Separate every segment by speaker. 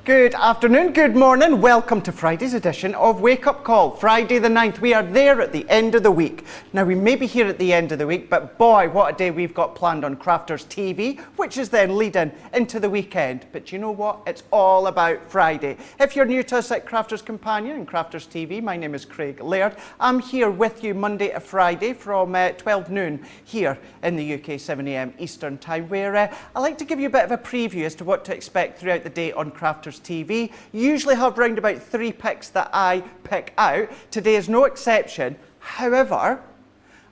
Speaker 1: Good afternoon, good morning. Welcome to Friday's edition of Wake Up Call. Friday the 9th. We are there at the end of the week. Now, we may be here at the end of the week, but boy, what a day we've got planned on Crafters TV, which is then leading into the weekend. But you know what? It's all about Friday. If you're new to us at Crafters Companion and Crafters TV, my name is Craig Laird. I'm here with you Monday to Friday from 12 noon here in the UK, 7 AM Eastern Time, where I like to give you a bit of a preview as to what to expect throughout the day on Crafters TV. Usually have round about 3 picks that I pick out. Today is no exception. However,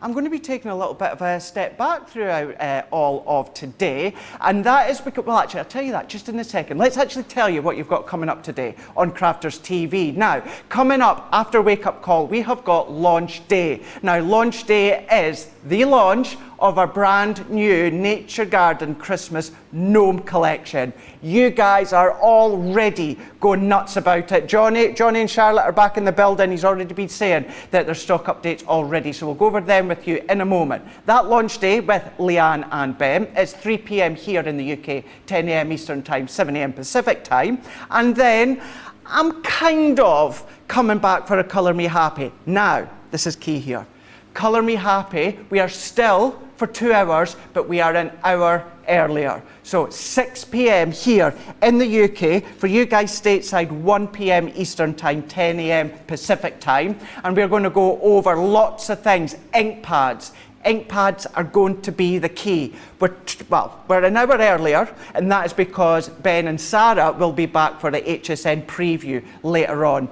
Speaker 1: I'm going to be taking a little bit of a step back throughout all of today, and that is because, well, actually, I'll tell you that just in a second. Let's actually tell you what you've got coming up today on Crafters TV. Now, coming up after Wake Up Call, we have got Launch Day. Now, Launch Day is the launch of our brand new Nature Garden Christmas Gnome collection. You guys are already going nuts about it. Johnny and Charlotte are back in the building. He's already been saying that there's stock updates already, so we'll go over them with you in a moment. That launch day with Leanne and Ben is 3 PM here in the UK, 10 AM Eastern Time, 7 AM Pacific Time. And then I'm kind of coming back for a Colour Me Happy. Now, this is key here. Colour Me Happy, we are still for 2 hours, but we are an hour earlier. So 6 PM here in the UK, for you guys stateside, 1 PM Eastern Time, 10 AM Pacific Time. And we're going to go over lots of things. Ink pads. Ink pads are going to be the key. We're an hour earlier, and that is because Ben and Sarah will be back for the HSN preview later on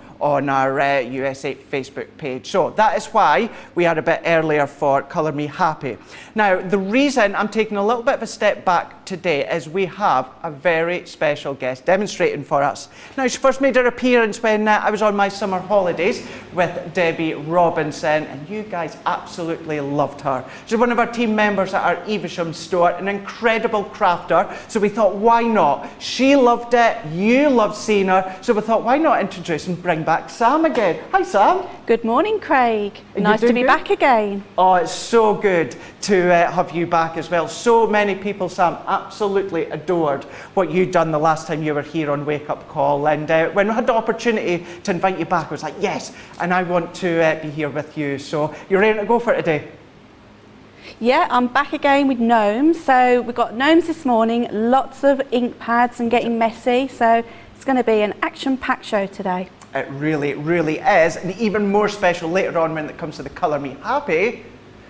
Speaker 1: our USA Facebook page. So that is why we are a bit earlier for Colour Me Happy. Now, the reason I'm taking a little bit of a step back today is we have a very special guest demonstrating for us. Now, she first made her appearance when I was on my summer holidays with Debbie Robinson, and you guys absolutely loved her. She's one of our team members at our Evesham store, an incredible crafter, so we thought, why not? She loved it, you loved seeing her, so we thought, why not introduce and bring back Sam again. Hi, Sam.
Speaker 2: Good morning, Craig. Nice to be back again.
Speaker 1: Oh, it's so good to have you back as well. So many people, Sam, absolutely adored what you'd done the last time you were here on Wake Up Call, and when we had the opportunity to invite you back, I was like, yes, and I want to be here with you. So you're ready to go for it today?
Speaker 2: Yeah, I'm back again with gnomes. So we've got gnomes this morning, lots of ink pads and getting messy. So it's going to be an action-packed show today.
Speaker 1: It really, really is. And even more special later on when it comes to the Colour Me Happy,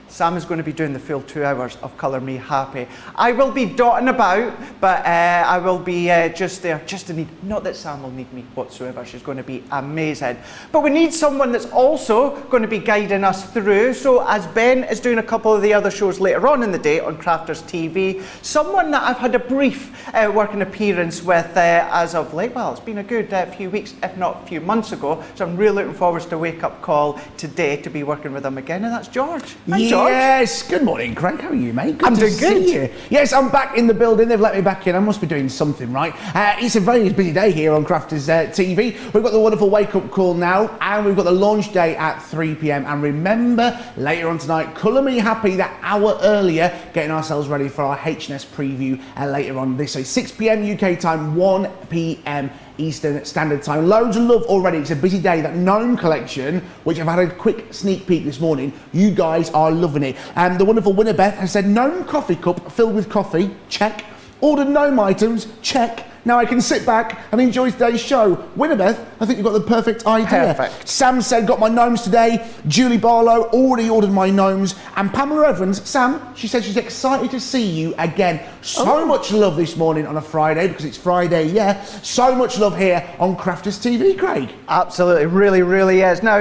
Speaker 1: Sam is going to be doing the full 2 hours of Colour Me Happy. I will be dotting about, but I will be just there, just to need, not that Sam will need me whatsoever, she's going to be amazing. But we need someone that's also going to be guiding us through. So as Ben is doing a couple of the other shows later on in the day on Crafters TV, someone that I've had a brief working appearance with as of late, well, it's been a good few weeks, if not a few months ago. So I'm really looking forward to Wake Up Call today to be working with him again, and that's George. Hi, George.
Speaker 3: Yes, good morning, Craig. How are you, mate? Good
Speaker 1: I'm
Speaker 3: to
Speaker 1: doing
Speaker 3: see
Speaker 1: good.
Speaker 3: You. Yes, I'm back in the building. They've let me back in. I must be doing something right. It's a very busy day here on Crafters TV. We've got the wonderful Wake Up Call now, and we've got the launch day at 3 PM. And remember, later on tonight, Colour Me Happy, that hour earlier, getting ourselves ready for our HNS preview later on this. So 6 PM UK time, 1 PM Eastern Standard Time. Loads of love already. It's a busy day. That Gnome collection, which I've had a quick sneak peek this morning, you guys are loving it. And the wonderful Winner Beth has said, Gnome coffee cup filled with coffee, check. Ordered Gnome items, check. Now I can sit back and enjoy today's show. Winnerbeth, I think you've got the perfect idea.
Speaker 1: Perfect.
Speaker 3: Sam said, got my gnomes today. Julie Barlow already ordered my gnomes. And Pamela Evans, Sam, she said she's excited to see you again. So much love this morning on a Friday, because it's Friday, yeah. So much love here on Crafters TV, Craig.
Speaker 1: Absolutely, really, really is. Now,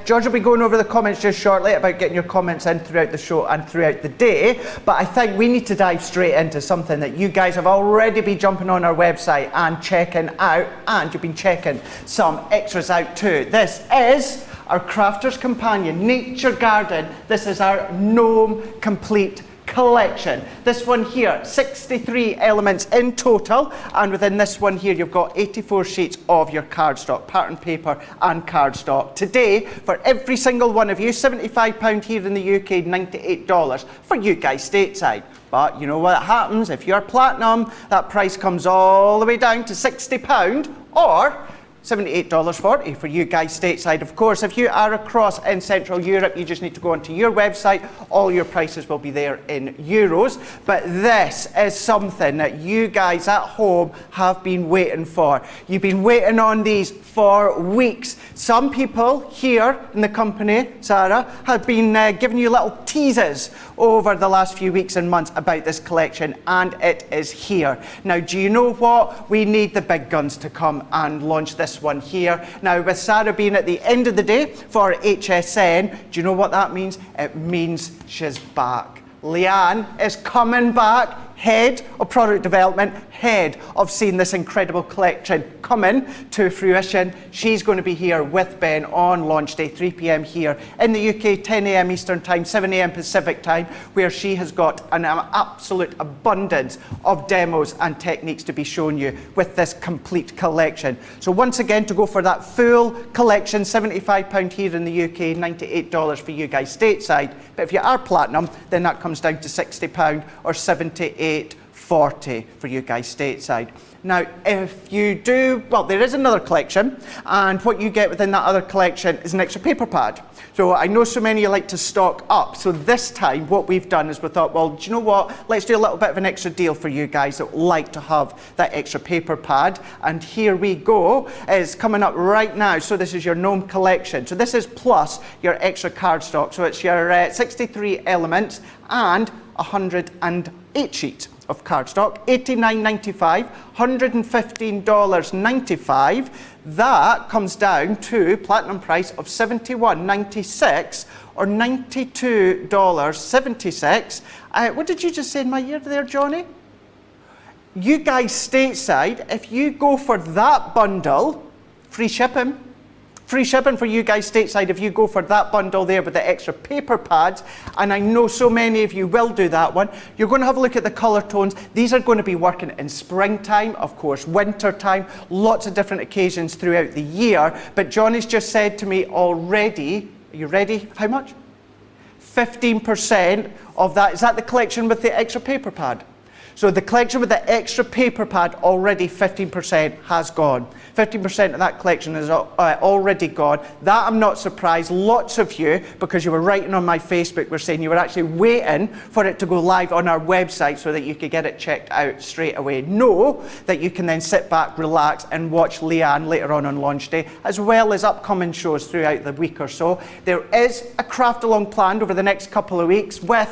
Speaker 1: George will be going over the comments just shortly about getting your comments in throughout the show and throughout the day. But I think we need to dive straight into something that you guys have already been jumping on our website and checking out, and you've been checking some extras out too. This is our Crafters Companion Nature Garden. This is our Gnome Complete collection. This one here, 63 elements in total, and within this one here you've got 84 sheets of your cardstock, pattern paper and cardstock. Today, for every single one of you, £75 here in the UK, $98 for you guys stateside. But you know what happens, if you're platinum, that price comes all the way down to £60 or $78.40 for you guys stateside. Of course, if you are across in Central Europe, you just need to go onto your website. All your prices will be there in euros. But this is something that you guys at home have been waiting for. You've been waiting on these for weeks. Some people here in the company, Sarah, have been giving you little teases over the last few weeks and months about this collection, and it is here. Now, do you know what? We need the big guns to come and launch this one here. Now, with Sarah being at the end of the day for HSN, do you know what that means? It means she's back. Leanne is coming back, head of product development, head of seeing this incredible collection coming to fruition. She's going to be here with Ben on launch day, 3 p.m. here in the UK, 10 a.m. Eastern Time, 7 a.m. Pacific Time, where she has got an absolute abundance of demos and techniques to be shown you with this complete collection. So once again, to go for that full collection, £75 here in the UK, $98 for you guys stateside. But if you are platinum, then that comes down to £60 or $78.40 for you guys stateside. Now, if you do, well, there is another collection, and what you get within that other collection is an extra paper pad. So I know so many of you like to stock up. So this time, what we've done is we thought, well, do you know what? Let's do a little bit of an extra deal for you guys that like to have that extra paper pad. And here we go. It's coming up right now. So this is your Gnome collection. So this is plus your extra cardstock. So it's your 63 elements and 108 sheets of cardstock, $89.95, $115.95. That comes down to platinum price of $71.96 or $92.76. What did you just say in my ear there, Johnny? You guys stateside, if you go for that bundle, free shipping. Free shipping for you guys stateside if you go for that bundle there with the extra paper pads, and I know so many of you will do that one. You're going to have a look at the colour tones. These are going to be working in springtime, of course, winter time, lots of different occasions throughout the year. But Johnny's just said to me already, are you ready? How much? 15% of that. Is that the collection with the extra paper pad? So the collection with the extra paper pad, already 15% has gone. 15% of that collection is already gone. That I'm not surprised. Lots of you, because you were writing on my Facebook, were saying you were actually waiting for it to go live on our website so that you could get it checked out straight away. Know that you can then sit back, relax, and watch Leanne later on launch day, as well as upcoming shows throughout the week or so. There is a craft along planned over the next couple of weeks with,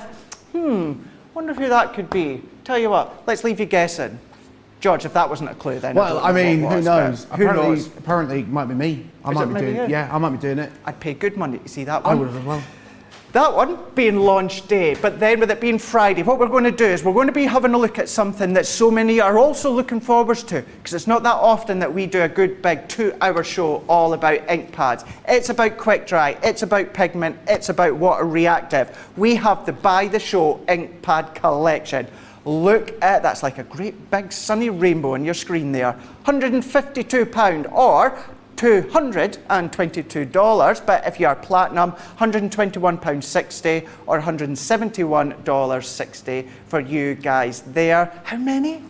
Speaker 1: wonder who that could be. Tell you what, let's leave you guessing. George, if that wasn't a clue then.
Speaker 3: Well, I mean, who knows?
Speaker 1: Knows?
Speaker 3: Apparently it might be me. I might be doing it. Yeah, I might be doing it.
Speaker 1: I'd pay good money to see that one.
Speaker 3: I would have as well.
Speaker 1: That one being launch day, but then with it being Friday, what we're going to do is we're going to be having a look at something that so many are also looking forward to, because it's not that often that we do a good big 2-hour show all about ink pads. It's about quick dry, it's about pigment, it's about water reactive. We have the Buy the Show ink pad collection. Look at, that's like a great big sunny rainbow on your screen there. £152 or $222, but if you are platinum, £121.60 or $171.60 for you guys there. How many?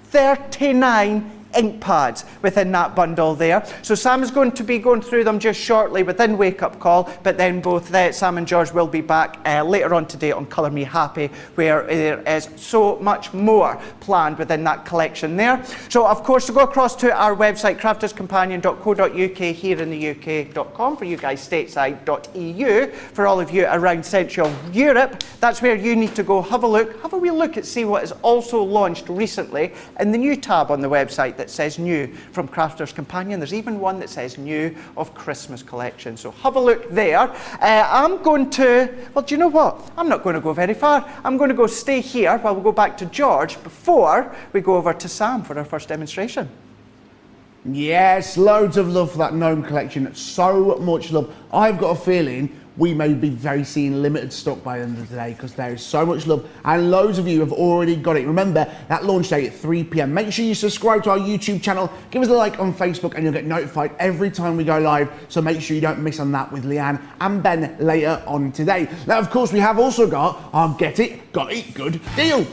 Speaker 1: 39 ink pads within that bundle there. So Sam is going to be going through them just shortly within Wake Up Call, but then both Sam and George will be back later on today on Colour Me Happy, where there is so much more planned within that collection there. So of course, to go across to our website, crafterscompanion.co.uk, here in the UK.com for you guys stateside.eu, for all of you around Central Europe. That's where you need to go have a look, have a wee look and see what is also launched recently in the new tab on the website that says new from Crafters Companion. There's even one that says new of Christmas collection. So have a look there. I'm going to, well, do you know what? I'm not going to go very far. I'm going to go stay here while we go back to George before we go over to Sam for our first demonstration.
Speaker 3: Yes, loads of love for that Gnome collection. So much love. I've got a feeling we may be very seeing limited stock by the end of the day because there is so much love and loads of you have already got it. Remember, that launch day at 3 p.m. Make sure you subscribe to our YouTube channel, give us a like on Facebook, and you'll get notified every time we go live. So make sure you don't miss on that with Leanne and Ben later on today. Now, of course, we have also got our Get It, Got It Good deal.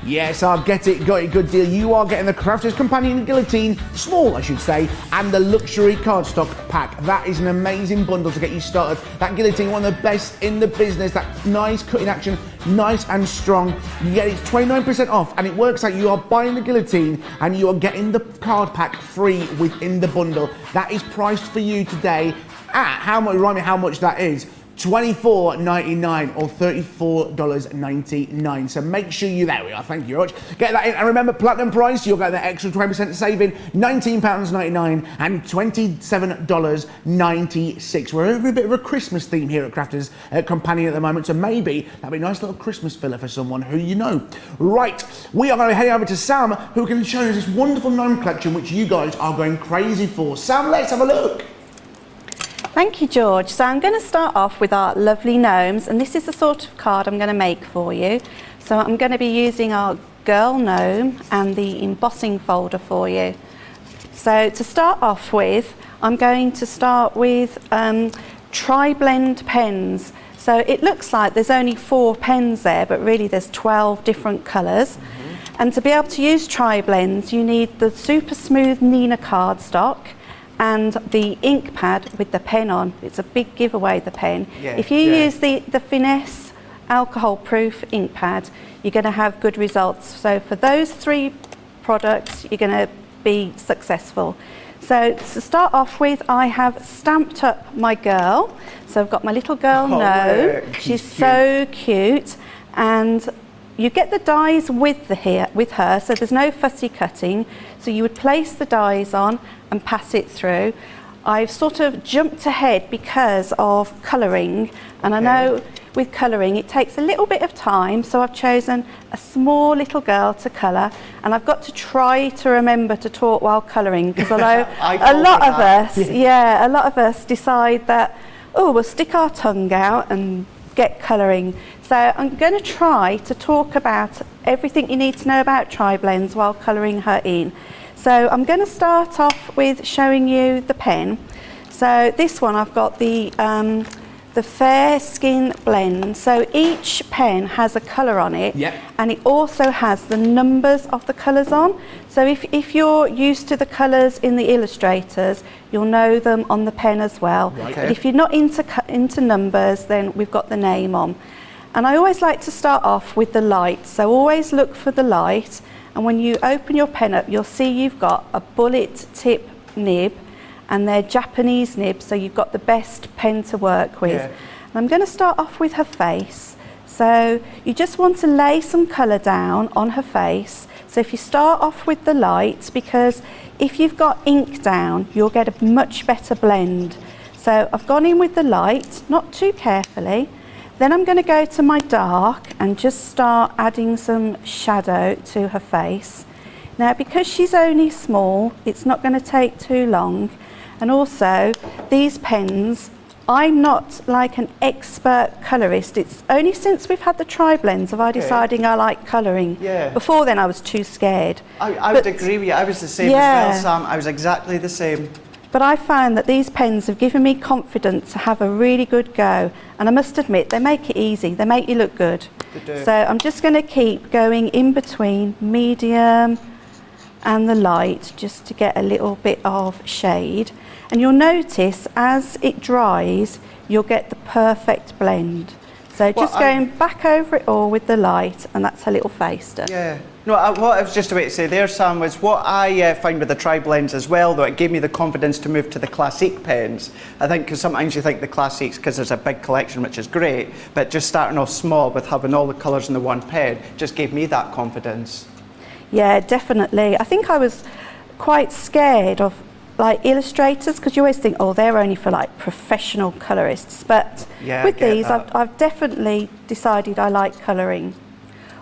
Speaker 3: Yes, our Get It, Got It Good deal. You are getting the Crafters Companion Guillotine, small I should say, and the Luxury Cardstock Pack. That is an amazing bundle to get you started. That guillotine, one of the best in the business. That nice cutting action, nice and strong. You get it 29% off, and it works out you are buying the guillotine and you are getting the card pack free within the bundle. That is priced for you today at, remind me how much that is. $24.99 or $34.99. So make sure there we are, thank you very much. Get that in, and remember, platinum price, you'll get the extra 20% saving, £19.99 and $27.96. We're over a bit of a Christmas theme here at Crafters Companion at the moment, so maybe that'll be a nice little Christmas filler for someone who you know. Right, we are going to head over to Sam, who can show us this wonderful gnome collection, which you guys are going crazy for. Sam, let's have a look.
Speaker 2: Thank you, George. So I'm going to start off with our lovely gnomes, and this is the sort of card I'm going to make for you. So I'm going to be using our girl gnome and the embossing folder for you. So to start off with, I'm going to start with tri-blend pens. So it looks like there's only 4 pens there, but really there's 12 different colours. And to be able to use tri-blends, you need the super smooth Nina cardstock and the ink pad with the pen on. It's a big giveaway, the pen.
Speaker 1: Yeah,
Speaker 2: if you use the Finesse alcohol proof ink pad, you're going to have good results. So for those 3 products, you're going to be successful. So to start off with, I have stamped up my girl. So I've got my little girl gnome.
Speaker 1: Yeah,
Speaker 2: she's so cute. And you get the dies with her, so there's no fussy cutting. So you would place the dies on and pass it through. I've sort of jumped ahead because of colouring, and I know with colouring it takes a little bit of time, so I've chosen a small little girl to colour, and I've got to try to remember to talk while colouring, because although a lot of us decide that, oh, we'll stick our tongue out and get colouring. So I'm going to try to talk about everything you need to know about tri-blends while colouring her in. So I'm going to start off with showing you the pen. So this one, I've got the Fair Skin Blend. So each pen has a colour on it, and it also has the numbers of the colours on. So if you're used to the colours in the illustrators, you'll know them on the pen as well.
Speaker 3: Right.
Speaker 2: But if you're not into numbers, then we've got the name on. And I always like to start off with the light. So always look for the light. And when you open your pen up, you'll see you've got a bullet tip nib, and they're Japanese nibs, so you've got the best pen to work with. And I'm going to start off with her face. So you just want to lay some colour down on her face. So if you start off with the light, because if you've got ink down, you'll get a much better blend. So I've gone in with the light, not too carefully. Then I'm going to go to my dark and just start adding some shadow to her face. Now, because she's only small, it's not going to take too long. And also, these pens, I'm not like an expert colourist. It's only since we've had the tri-blends have I decided I like colouring. Before then, I was too scared.
Speaker 1: I would agree with you. I was the same as well, Sam. I was exactly the same.
Speaker 2: But I found that these pens have given me confidence to have a really good go. And I must admit, they make it easy. They make you look good.
Speaker 1: They do.
Speaker 2: So I'm just going to keep going in between medium and the light, just to get a little bit of shade. And you'll notice as it dries, you'll get the perfect blend. So just going back over it all with the light, and that's her little face done.
Speaker 1: No, what I was just about to say there, Sam, was what I find with the tri-blends as well, though, it gave me the confidence to move to the classique pens. I think because sometimes you think the classiques, because there's a big collection, which is great, but just starting off small with having all the colours in the one pen just gave me that confidence. Yeah,
Speaker 2: definitely. I think I was quite scared of like illustrators, because you always think, oh, they're only for like professional colourists. But with these, I've definitely decided I like colouring.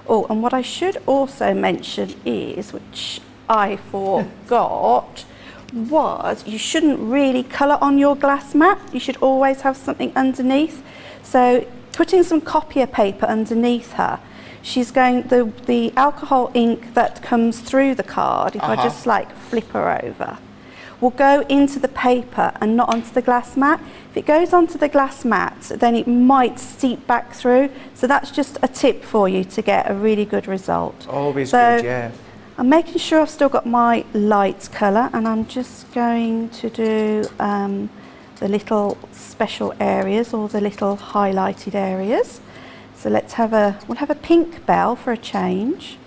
Speaker 2: Oh, and what I should also mention is, which I forgot, was you shouldn't really colour on your glass mat. You should always have something underneath. So putting some copier paper underneath her, she's going, the alcohol ink that comes through the card, if I just like flip her over, will go into the paper and not onto the glass mat. If it goes onto the glass mat, then it might seep back through. So that's just a tip for you to get a really good result.
Speaker 1: Always good, yeah.
Speaker 2: I'm making sure I've still got my light colour, and I'm just going to do the little special areas, or the little highlighted areas. So we'll have a pink bell for a change.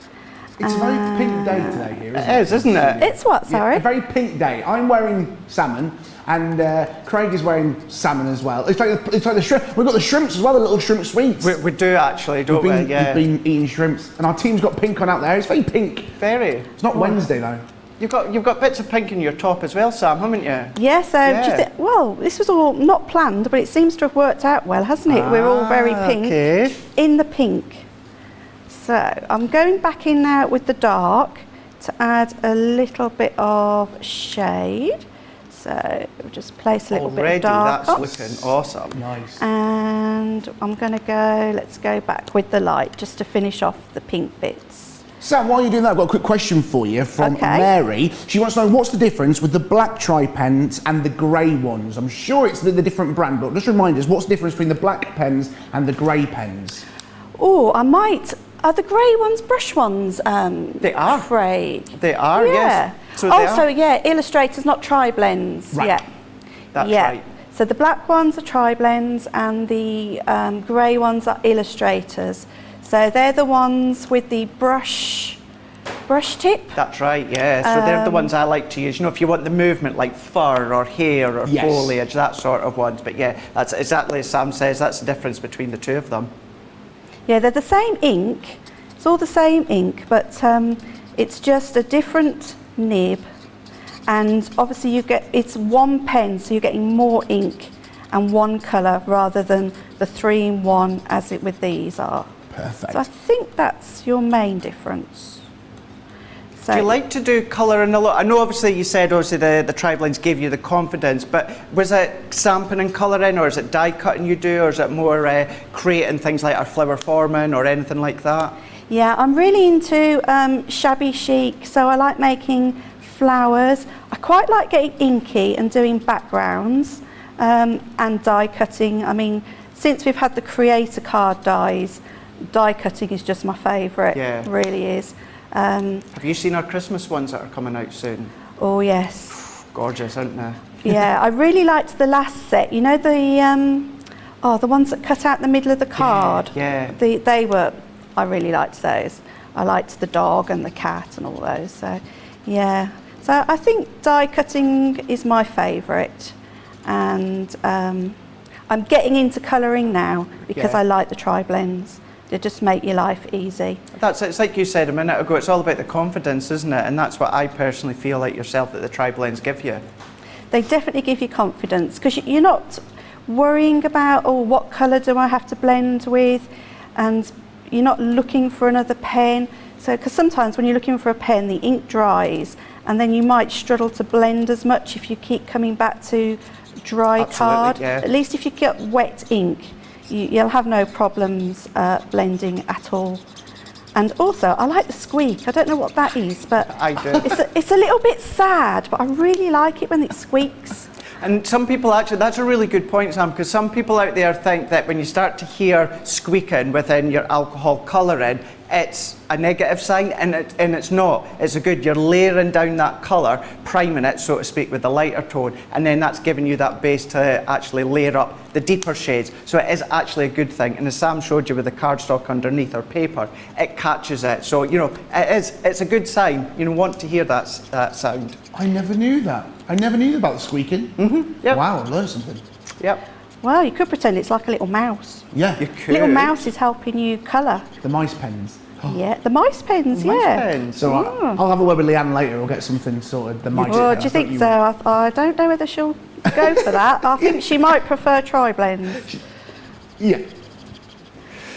Speaker 3: It's a very pink day today here, isn't it?
Speaker 1: It is, isn't it?
Speaker 2: It's what, sorry?
Speaker 3: Yeah, a very pink day. I'm wearing salmon, and Craig is wearing salmon as well. It's like the shrimp. We've got the shrimps as well, the little shrimp sweets.
Speaker 1: We do actually, don't we? Yeah.
Speaker 3: We've been eating shrimps, and our team's got pink on out there. It's very pink.
Speaker 1: Very.
Speaker 3: It's not Wednesday though.
Speaker 1: You've got bits of pink in your top as well, Sam, haven't you?
Speaker 2: Yeah, so well, this was all not planned, but it seems to have worked out well, hasn't it? We're all very pink. In the pink. So I'm going back in now with the dark to add a little bit of shade. So we'll just place a little bit of dark.
Speaker 1: Already that's looking awesome.
Speaker 3: Nice.
Speaker 2: And I'm going to let's go back with the light just to finish off the pink bits.
Speaker 3: Sam, while you're doing that, I've got a quick question for you from Mary. She wants to know what's the difference with the black tri-pens and the grey ones. I'm sure it's the different brand, but just remind us, what's the difference between the black pens and the grey pens?
Speaker 2: Oh, are the grey ones brush ones?
Speaker 1: They are.
Speaker 2: Craig?
Speaker 1: They are, yes.
Speaker 2: So illustrators, not tri-blends.
Speaker 3: Right.
Speaker 2: Yeah.
Speaker 1: That's right.
Speaker 2: So the black ones are tri-blends and the grey ones are illustrators. So they're the ones with the brush tip.
Speaker 1: That's right, yeah. So they're the ones I like to use. You know, if you want the movement like fur or hair or foliage, that sort of ones. But yeah, that's exactly as Sam says, that's the difference between the two of them.
Speaker 2: Yeah, they're the same ink. It's all the same ink, but it's just a different nib. And obviously it's one pen, so you're getting more ink and one colour rather than the 3-in-1 as it with these are.
Speaker 3: Perfect.
Speaker 2: So I think that's your main difference. So
Speaker 1: do you like to do colour in a lot? I know obviously you said the tri-blends gave you the confidence, but was it stamping and colouring, or is it die cutting you do, or is it more creating things like our flower forming or anything like that?
Speaker 2: Yeah, I'm really into shabby chic, so I like making flowers. I quite like getting inky and doing backgrounds and die cutting. I mean, since we've had the creator card dies, die cutting is just my favourite.
Speaker 1: Yeah.
Speaker 2: It really is.
Speaker 1: Have you seen our Christmas ones that are coming out soon?
Speaker 2: Oh yes.
Speaker 1: Gorgeous, aren't they?
Speaker 2: Yeah, I really liked the last set. You know the ones that cut out the middle of the card.
Speaker 1: Yeah.
Speaker 2: I really liked those. I liked the dog and the cat and all those. So yeah. So I think die cutting is my favourite, and I'm getting into colouring now because I like the tri-blends. They just make your life easy.
Speaker 1: It's like you said a minute ago, it's all about the confidence, isn't it? And that's what I personally feel like yourself that the tri-blends give you.
Speaker 2: They definitely give you confidence because you're not worrying about, what colour do I have to blend with, and you're not looking for another pen. So, because sometimes when you're looking for a pen, the ink dries and then you might struggle to blend as much if you keep coming back to dry card.
Speaker 1: Yeah.
Speaker 2: At least if you get wet ink, you'll have no problems blending at all. And also, I like the squeak. I don't know what that is, but
Speaker 1: I do.
Speaker 2: It's a little bit sad, but I really like it when it squeaks.
Speaker 1: And some people actually, that's a really good point, Sam, because some people out there think that when you start to hear squeaking within your alcohol colouring, it's a negative sign, and it's not. It's a good, you're layering down that colour, priming it, so to speak, with the lighter tone, and then that's giving you that base to actually layer up the deeper shades. So it is actually a good thing, and as Sam showed you with the cardstock underneath or paper, it catches it. So, you know, it's a good sign. You want to hear that sound.
Speaker 3: I never knew that. I never knew about the squeaking.
Speaker 1: Mm-hmm. Yep.
Speaker 3: Wow, I learned something.
Speaker 1: Yep.
Speaker 2: Well, you could pretend it's like a little mouse.
Speaker 3: Yeah.
Speaker 1: You could.
Speaker 2: Little mouse is helping you colour.
Speaker 3: The mice pens.
Speaker 2: Yeah, the mice pens,
Speaker 1: Mice
Speaker 2: yeah.
Speaker 1: pens.
Speaker 3: So I'll have a word with Leanne later. We'll get something sorted. The mice.
Speaker 2: Well, do you think so? I don't know whether she'll go for that. I think she might prefer tri-blends.
Speaker 3: Yeah.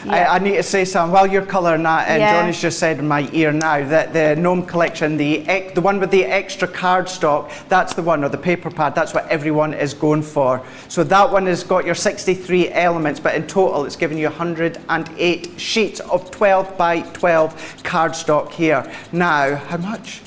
Speaker 2: Yeah.
Speaker 1: I need to say something while you're colouring that, and
Speaker 2: Yeah.
Speaker 1: Johnny's just said in my ear now that the Gnome collection, the one with the extra cardstock, that's the one, or the paper pad, that's what everyone is going for. So that one has got your 63 elements, but in total it's giving you 108 sheets of 12 by 12 cardstock here. Now, how much?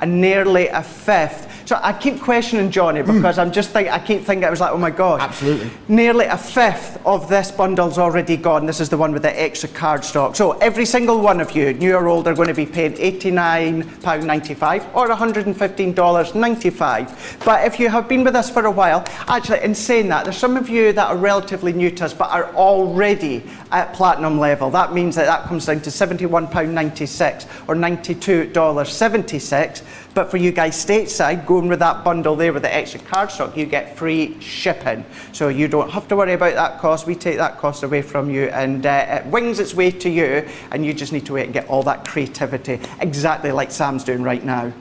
Speaker 1: Nearly a fifth. So I keep questioning Johnny because I keep thinking, I was like, oh my God.
Speaker 3: Absolutely.
Speaker 1: Nearly a fifth of this bundle's already gone. This is the one with the extra cardstock. So every single one of you, new or old, are going to be paying £89.95 or $115.95. But if you have been with us for a while, actually, in saying that, there's some of you that are relatively new to us but are already at platinum level. That means that comes down to £71.96 or $92.76. But for you guys stateside, going with that bundle there with the extra cardstock, you get free shipping. So you don't have to worry about that cost. We take that cost away from you, and it wings its way to you, and you just need to wait and get all that creativity, exactly like Sam's doing right now.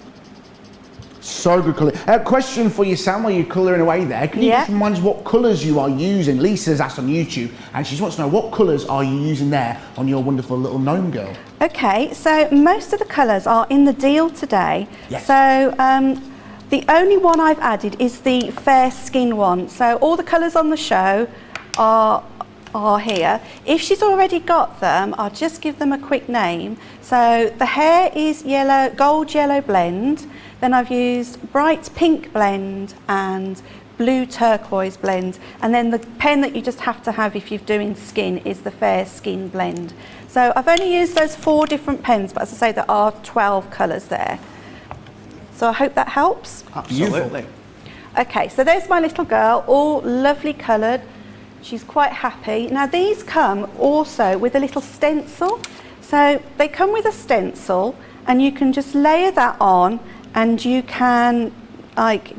Speaker 3: So good colour. Question for you, Sam, while you're colouring away there. Can you just remind us what colours you are using? Lisa's asked on YouTube, and she wants to know what colours are you using there on your wonderful little gnome girl?
Speaker 2: Okay, so most of the colours are in the deal today.
Speaker 3: Yes.
Speaker 2: So the only one I've added is the fair skin one. So all the colours on the show are here. If she's already got them, I'll just give them a quick name. So the hair is yellow, gold yellow blend. Then I've used bright pink blend and blue turquoise blend. And then the pen that you just have to have if you're doing skin is the fair skin blend. So I've only used those 4 different pens, but as I say, there are 12 colours there. So I hope that helps.
Speaker 1: Absolutely.
Speaker 2: Okay, so there's my little girl, all lovely coloured. She's quite happy. Now these come also with a little stencil. So they come with a stencil, and you can just layer that on, and you can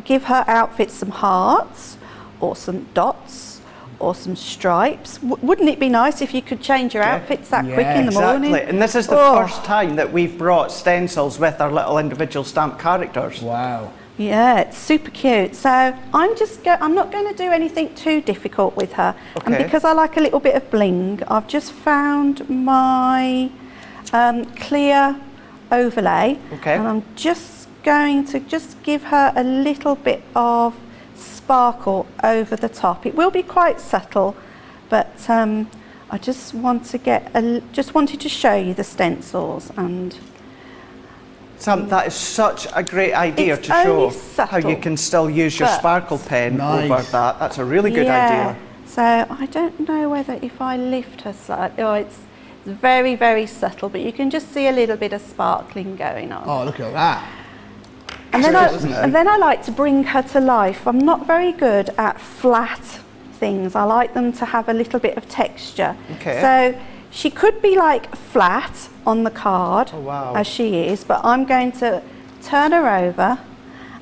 Speaker 2: give her outfit some hearts or some dots or some stripes. Wouldn't it be nice if you could change your outfits that quick in the morning?
Speaker 1: Exactly. And this is the first time that we've brought stencils with our little individual stamped characters.
Speaker 3: Wow.
Speaker 2: Yeah, it's super cute. So I'm not going to do anything too difficult with her.
Speaker 1: Okay.
Speaker 2: And because I like a little bit of bling, I've just found my clear overlay. Okay. And I'm just going to give her a little bit of sparkle over the top. It will be quite subtle, but I just want to wanted to show you the stencils. And
Speaker 1: Sam, that is such a great idea to show how you can still use your sparkle pen over that. That's a really good idea.
Speaker 2: So I don't know whether if I lift her slightly, it's very, very subtle, but you can just see a little bit of sparkling going on.
Speaker 3: Oh, look at that.
Speaker 2: And then I like to bring her to life. I'm not very good at flat things. I like them to have a little bit of texture. Okay. So she could be like flat on the card, as she is, but I'm going to turn her over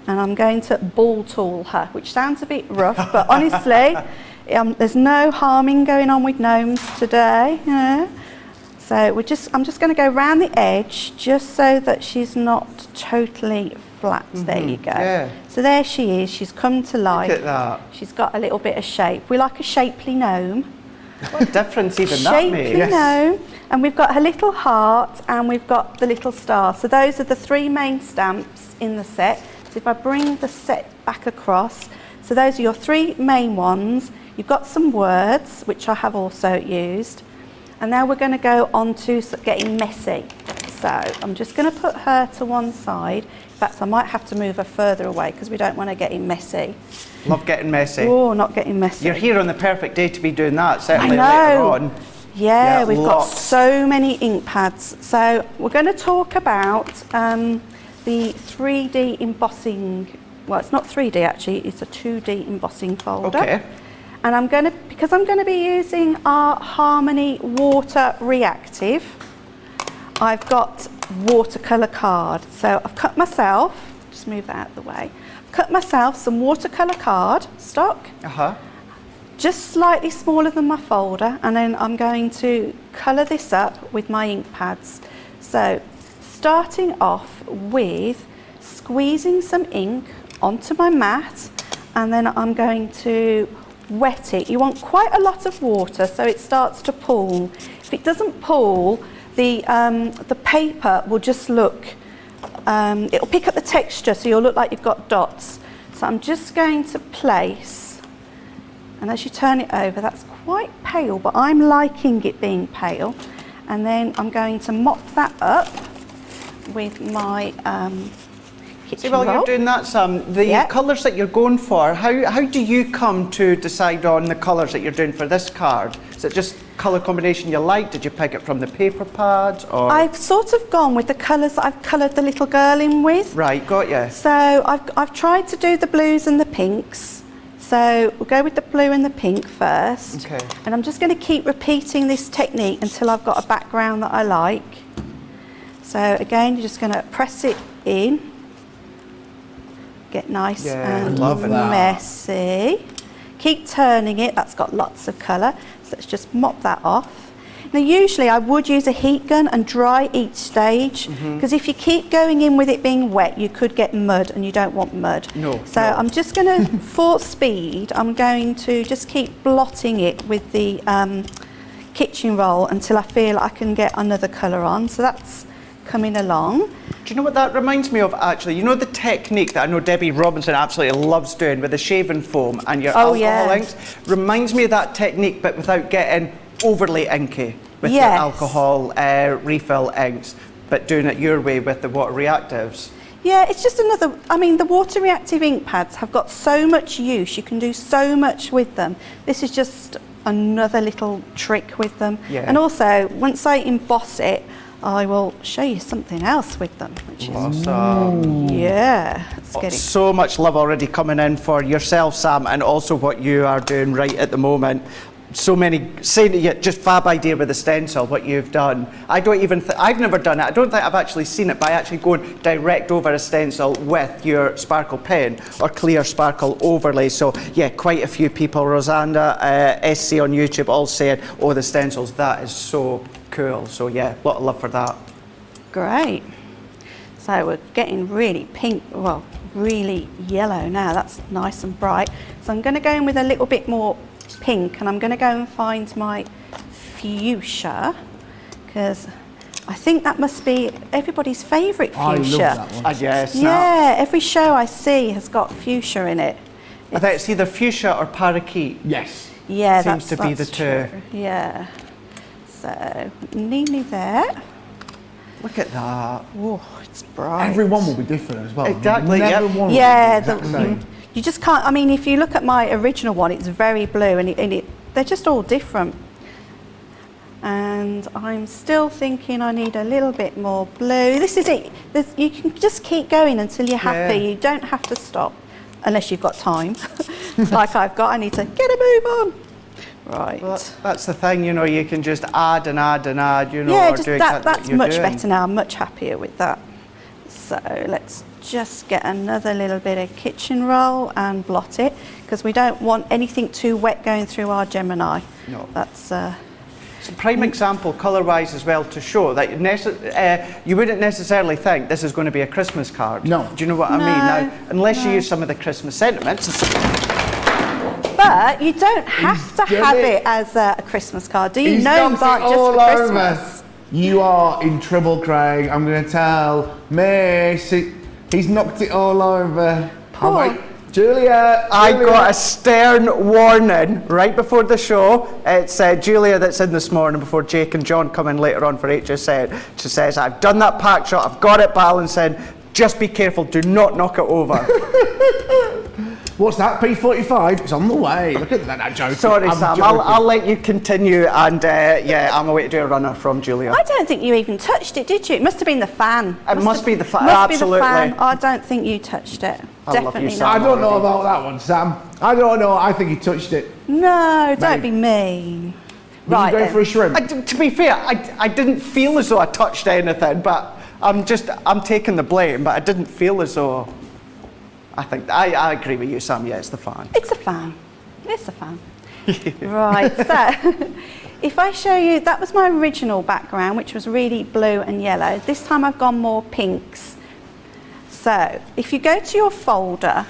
Speaker 2: and I'm going to ball tool her, which sounds a bit rough, but honestly, there's no harming going on with gnomes today. You know? So I'm just going to go round the edge just so that she's not totally flat. There you go. Yeah. So there she is. She's come to life.
Speaker 1: Look at that.
Speaker 2: She's got a little bit of shape. We like a shapely gnome.
Speaker 1: What difference even that makes.
Speaker 2: Shapely gnome. And we've got her little heart and we've got the little star. So those are the 3 main stamps in the set. So if I bring the set back across, so those are your 3 main ones. You've got some words, which I have also used. And now we're going to go on to getting messy. So I'm just going to put her to one side. In fact, I might have to move her further away because we don't want to get in messy.
Speaker 1: Love getting messy.
Speaker 2: Oh, not getting messy.
Speaker 1: You're here on the perfect day to be doing that, certainly
Speaker 2: I know.
Speaker 1: later on.
Speaker 2: Yeah, we've got so many ink pads. So we're going to talk about the 3D embossing. Well, it's not 3D actually, it's a 2D embossing folder. Okay. And because I'm going to be using our Harmony Water Reactive, I've got watercolour card. So I've cut myself, just move that out of the way, cut myself some watercolour card stock, just slightly smaller than my folder, and then I'm going to colour this up with my ink pads. So starting off with squeezing some ink onto my mat, and then I'm going to wet it. You want quite a lot of water so it starts to pool. If it doesn't pool, the paper will just look, it'll pick up the texture, so you'll look like you've got dots. So I'm just going to place, and as you turn it over, that's quite pale, but I'm liking it being pale. And then I'm going to mop that up with my kitchen
Speaker 1: See, while
Speaker 2: roll.
Speaker 1: you're doing that, Sam, the colours that you're going for, how do you come to decide on the colours that you're doing for this card? Is it just colour combination you like? Did you pick it from the paper pads? Or?
Speaker 2: I've sort of gone with the colours that I've coloured the little girl in with.
Speaker 1: Right, got you.
Speaker 2: So I've tried to do the blues and the pinks. So we'll go with the blue and the pink first.
Speaker 1: Okay.
Speaker 2: And I'm just going to keep repeating this technique until I've got a background that I like. So again, you're just going to press it in. Get nice and messy. Keep turning it, that's got lots of colour. So let's just mop that off. Now usually I would use a heat gun and dry each stage, because if you keep going in with it being wet, you could get mud, and you don't want mud.
Speaker 1: No.
Speaker 2: So I'm just going to, for speed, I'm going to just keep blotting it with the kitchen roll until I feel I can get another colour on. So that's coming along.
Speaker 1: Do you know what that reminds me of, actually? You know the technique that I know Debbie Robinson absolutely loves doing with the shaving foam and your alcohol inks? Reminds me of that technique, but without getting overly inky with your alcohol refill inks, but doing it your way with the water reactives.
Speaker 2: Yeah, it's just another, I mean, the water reactive ink pads have got so much use, you can do so much with them. This is just another little trick with them. Yeah. And also, once I emboss it, I will show you something else with them, which is
Speaker 1: awesome.
Speaker 2: Yeah, let's get it.
Speaker 1: So much love already coming in for yourself, Sam, and also what you are doing right at the moment. So many, saying to you, just fab idea with the stencil, what you've done. I don't even, I've never done it. I don't think I've actually seen it by actually going direct over a stencil with your sparkle pen or clear sparkle overlay. So yeah, quite a few people, Rosanda, SC on YouTube, all saying, oh, the stencils, that is so cool. So yeah, a lot of love for that.
Speaker 2: Great. So we're getting really pink, well, really yellow now. That's nice and bright. So I'm going to go in with a little bit more pink, and I'm going to go and find my fuchsia, because I think that must be everybody's favourite fuchsia.
Speaker 3: I love that one.
Speaker 1: Yes.
Speaker 2: Yeah, every show I see has got fuchsia in it.
Speaker 1: I think it's either fuchsia or parakeet.
Speaker 3: Yes.
Speaker 2: Yeah,
Speaker 1: seems to be the two.
Speaker 2: True. Yeah. So nearly there.
Speaker 1: Look at that.
Speaker 2: Oh, it's bright.
Speaker 3: Every one will be different as well.
Speaker 1: Exactly,
Speaker 3: Never
Speaker 1: yep.
Speaker 3: one will
Speaker 2: Yeah,
Speaker 3: be the exact same.
Speaker 2: you just can't. I mean, if you look at my original one, it's very blue, and they're just all different. And I'm still thinking I need a little bit more blue. This is it. You can just keep going until you're happy.
Speaker 1: Yeah.
Speaker 2: You don't have to stop, unless you've got time, like I've got. I need to get a move on. Right.
Speaker 1: Well, that's the thing, you know, you can just add and add and add, you know,
Speaker 2: Yeah,
Speaker 1: or
Speaker 2: just
Speaker 1: do exactly
Speaker 2: that's
Speaker 1: what you're
Speaker 2: much
Speaker 1: doing.
Speaker 2: better now. I'm much happier with that. So let's just get another little bit of kitchen roll and blot it, because we don't want anything too wet going through our Gemini.
Speaker 1: No.
Speaker 2: That's
Speaker 1: It's a prime example, colour-wise as well, to show that you wouldn't necessarily think this is going to be a Christmas card.
Speaker 3: No.
Speaker 1: Do you know what I mean? Now, unless you use some of the Christmas sentiments.
Speaker 2: But you don't have to have it as a Christmas card, do you? Gnomes aren't just for Christmas.
Speaker 3: You are in trouble, Craig. I'm going to tell Mace. He's knocked it all over.
Speaker 2: Poor.
Speaker 3: Oh, wait. Julia.
Speaker 1: I got a stern warning right before the show. It's Julia that's in this morning before Jake and John come in later on for HSN. She says, I've done that pack shot, I've got it balancing. Just be careful, do not knock it over.
Speaker 3: What's that? P45? It's on the way. Look at that joke.
Speaker 1: Sorry, Sam. I'll let you continue. And yeah, I'm away to do a runner from Julia.
Speaker 2: I don't think you even touched it, did you? It must have been the fan.
Speaker 1: It must be the fan.
Speaker 2: Must
Speaker 1: Absolutely.
Speaker 2: be the fan. I don't think you touched it.
Speaker 1: I love you,
Speaker 2: Definitely
Speaker 1: Sam.
Speaker 2: not.
Speaker 3: I don't know about that one, Sam. I don't know. I think he touched it.
Speaker 2: No, don't
Speaker 3: Maybe.
Speaker 2: be mean.
Speaker 3: Were
Speaker 2: Right
Speaker 3: you going
Speaker 2: then.
Speaker 3: for a shrimp?
Speaker 1: To be fair, I didn't feel as though I touched anything, but I'm taking the blame, but I didn't feel as though. I think I agree with you, Sam. Yeah, it's the fan.
Speaker 2: It's a fan. It's a fan. Right, so if I show you, that was my original background, which was really blue and yellow. This time I've gone more pinks. So if you go to your folder,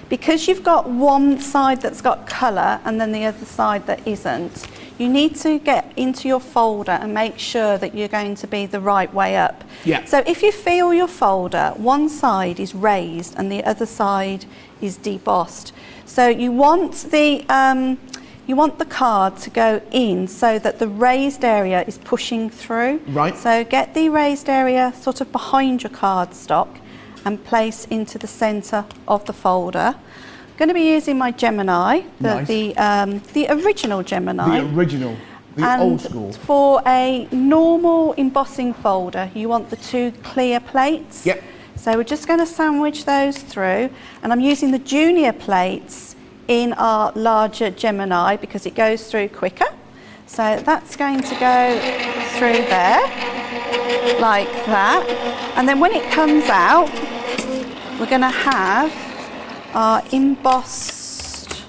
Speaker 2: Because you've got one side that's got colour and then the other side that isn't, you need to get into your folder and make sure that you're going to be the right way up.
Speaker 3: Yeah.
Speaker 2: So if you feel your folder, one side is raised and the other side is debossed. So you want the card to go in so that the raised area is pushing through.
Speaker 3: Right.
Speaker 2: So get the raised area sort of behind your cardstock and place into the centre of the folder. I'm going to be using my Gemini, the original Gemini.
Speaker 3: The original, the
Speaker 2: and
Speaker 3: old school.
Speaker 2: For a normal embossing folder, you want the 2 clear plates.
Speaker 3: Yep.
Speaker 2: So we're just going to sandwich those through, and I'm using the junior plates in our larger Gemini because it goes through quicker. So that's going to go through there, like that. And then when it comes out, we're going to have our embossed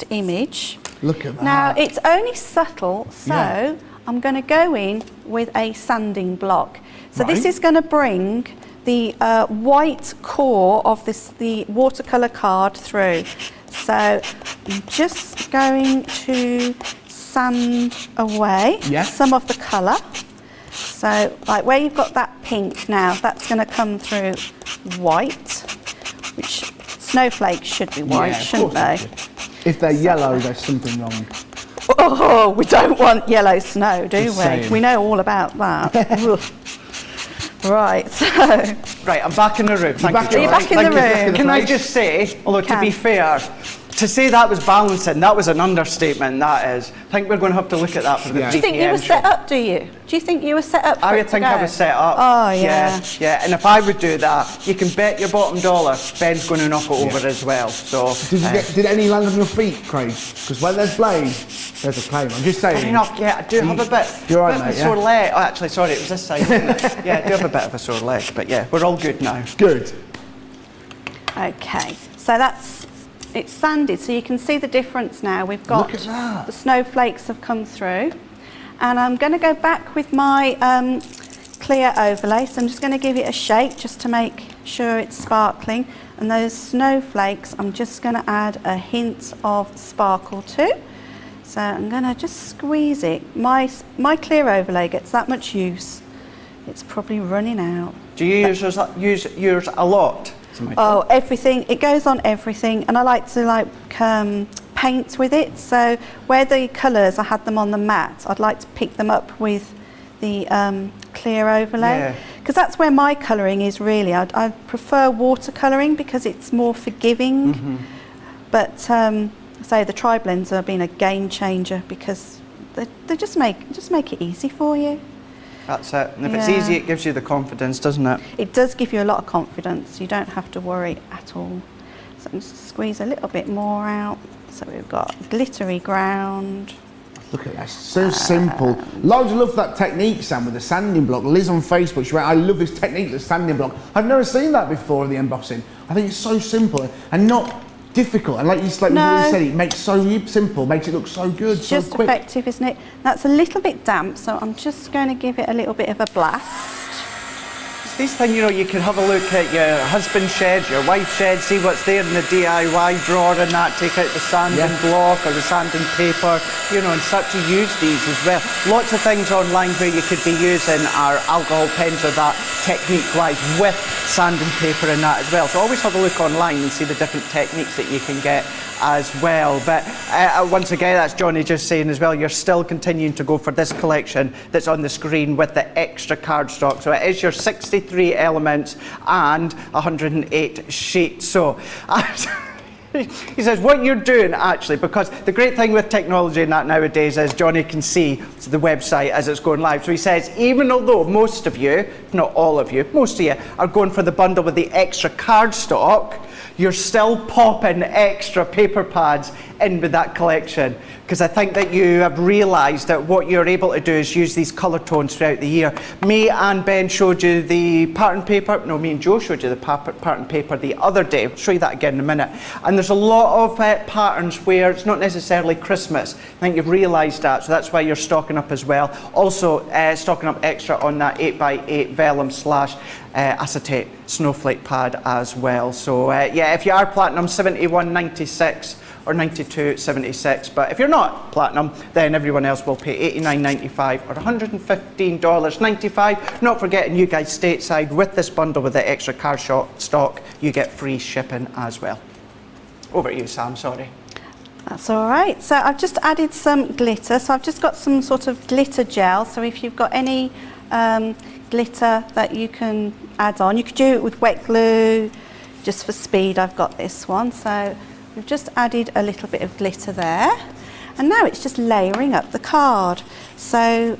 Speaker 2: image.
Speaker 3: Look at that.
Speaker 2: Now it's only subtle, so
Speaker 3: Yeah.
Speaker 2: I'm going to go in with a sanding block. So this
Speaker 3: Right.
Speaker 2: is going to bring the white core of the watercolour card through. So I'm just going to sand away some of the colour. So like where you've got that pink now, that's going to come through white, which snowflakes should be white,
Speaker 3: Yeah, of
Speaker 2: shouldn't
Speaker 3: course
Speaker 2: they?
Speaker 3: they should. If they're yellow, there's something wrong.
Speaker 2: Oh, we don't want yellow snow, do
Speaker 3: Just
Speaker 2: we?
Speaker 3: saying.
Speaker 2: We know all about that. Ugh. Right, so
Speaker 1: Right, I'm back in the room. Thank you,
Speaker 2: You're
Speaker 1: George.
Speaker 2: back in the
Speaker 1: Thank you.
Speaker 2: room.
Speaker 1: Can I just say, although to be fair, to say that was balancing, that was an understatement, that is. I think we're going to have to look at that for the
Speaker 3: Yeah.
Speaker 2: do you think you were
Speaker 1: DPM
Speaker 2: set
Speaker 1: show.
Speaker 2: up, do you? Do you think you were set up for
Speaker 1: I
Speaker 2: it
Speaker 1: would
Speaker 2: to
Speaker 1: think
Speaker 2: go?
Speaker 1: I was set up.
Speaker 2: Oh, yeah.
Speaker 1: Yeah, and if I would do that, you can bet your bottom dollar Ben's going to knock it over as well. So,
Speaker 3: Did any land on your feet, Craig? Because when there's blade, there's a claim. I'm just saying.
Speaker 1: funny enough, yeah, I do have a bit,
Speaker 3: You're right,
Speaker 1: bit of
Speaker 3: mate,
Speaker 1: a
Speaker 3: yeah?
Speaker 1: sore leg. Oh, actually, sorry, it was this side, wasn't it? Yeah, I do have a bit of a sore leg, but yeah, we're all good now.
Speaker 3: Good.
Speaker 2: Okay, so it's sanded, so you can see the difference now. We've got
Speaker 3: Look at that.
Speaker 2: the snowflakes have come through. And I'm going to go back with my clear overlay, so I'm just going to give it a shake just to make sure it's sparkling. And those snowflakes, I'm just going to add a hint of sparkle to. So I'm going to just squeeze it. My clear overlay gets that much use, it's probably running out.
Speaker 1: Do you use yours a lot?
Speaker 2: Oh, everything. It goes on everything, and I like to paint with it. So where the colours, I had them on the mat, I'd like to pick them up with the clear overlay, because that's where my colouring is really. I prefer watercolouring because it's more forgiving.
Speaker 1: Mm-hmm.
Speaker 2: But say the tri-blends have been a game changer because they just make it easy for you.
Speaker 1: That's it. And if it's easy, it gives you the confidence, doesn't it?
Speaker 2: It does give you a lot of confidence. You don't have to worry at all. So I'm just squeeze a little bit more out. So we've got glittery ground.
Speaker 3: Look at that, so simple. Loads of love for that technique, Sam, with the sanding block. Liz on Facebook, she went, I love this technique, the sanding block. I've never seen that before in the embossing. I think it's so simple and not difficult. And like you said, it makes so simple, makes it look so good, so
Speaker 2: Just
Speaker 3: quick.
Speaker 2: effective, isn't it? That's a little bit damp, so I'm just going to give it a little bit of a blast.
Speaker 1: It's these things, you can have a look at your husband's shed, your wife's shed, see what's there in the DIY drawer and that, take out the sanding block or the sanding paper, and start to use these as well. Lots of things online where you could be using our alcohol pens or that technique-wise with sanding paper and that as well. So always have a look online and see the different techniques that you can get as well. But once again, that's Johnny just saying as well, you're still continuing to go for this collection that's on the screen with the extra cardstock. So it is your 63 elements and 108 sheets. So he says what you're doing actually, because the great thing with technology and that nowadays is Johnny can see the website as it's going live. So he says even although most of you, not all of you, most of you are going for the bundle with the extra cardstock, you're still popping extra paper pads in with that collection, because I think that you have realised that what you're able to do is use these colour tones throughout the year. Me and Ben showed you the pattern paper. No, me and Joe showed you the pattern paper the other day. I'll show you that again in a minute. And there's a lot of patterns where it's not necessarily Christmas. I think you've realised that, so that's why you're stocking up as well. Also stocking up extra on that 8x8 vellum / acetate snowflake pad as well. So yeah, if you are platinum, $71.96 or $92.76. But if you're not platinum, then everyone else will pay $89.95 or $115.95. Not forgetting, you guys stateside, with this bundle with the extra car stock, you get free shipping as well. Over to you, Sam, sorry.
Speaker 2: That's all right. So I've just added some glitter. So I've just got some sort of glitter gel. So if you've got any glitter that you can add on, you could do it with wet glue. Just for speed, I've got this one. So we've just added a little bit of glitter there. And now it's just layering up the card. So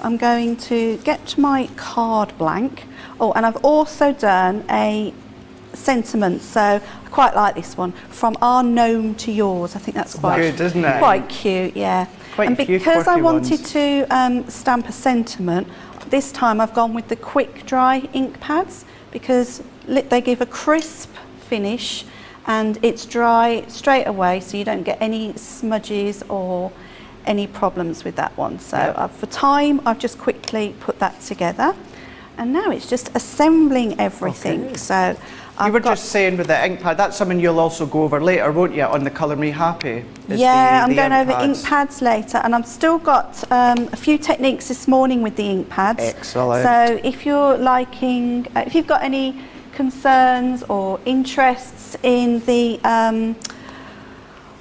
Speaker 2: I'm going to get my card blank. Oh, and I've also done a sentiment. So I quite like this one, from our gnome to yours. I think that's quite
Speaker 1: good, isn't it?
Speaker 2: Quite cute, yeah.
Speaker 1: Quite
Speaker 2: and
Speaker 1: a few
Speaker 2: because I
Speaker 1: quirky
Speaker 2: wanted
Speaker 1: ones.
Speaker 2: to stamp a sentiment, this time I've gone with the quick dry ink pads, because they give a crisp finish and it's dry straight away, so you don't get any smudges or any problems with that one. So for time, I've just quickly put that together, and now it's just assembling everything.
Speaker 1: Okay.
Speaker 2: So
Speaker 1: You were just saying with the ink pad, that's something you'll also go over later, won't you, on the Colour Me Happy?
Speaker 2: Yeah, I'm going over ink pads later, and I've still got a few techniques this morning with the ink pads.
Speaker 1: Excellent.
Speaker 2: So if you're liking, if you've got any concerns or interests in the,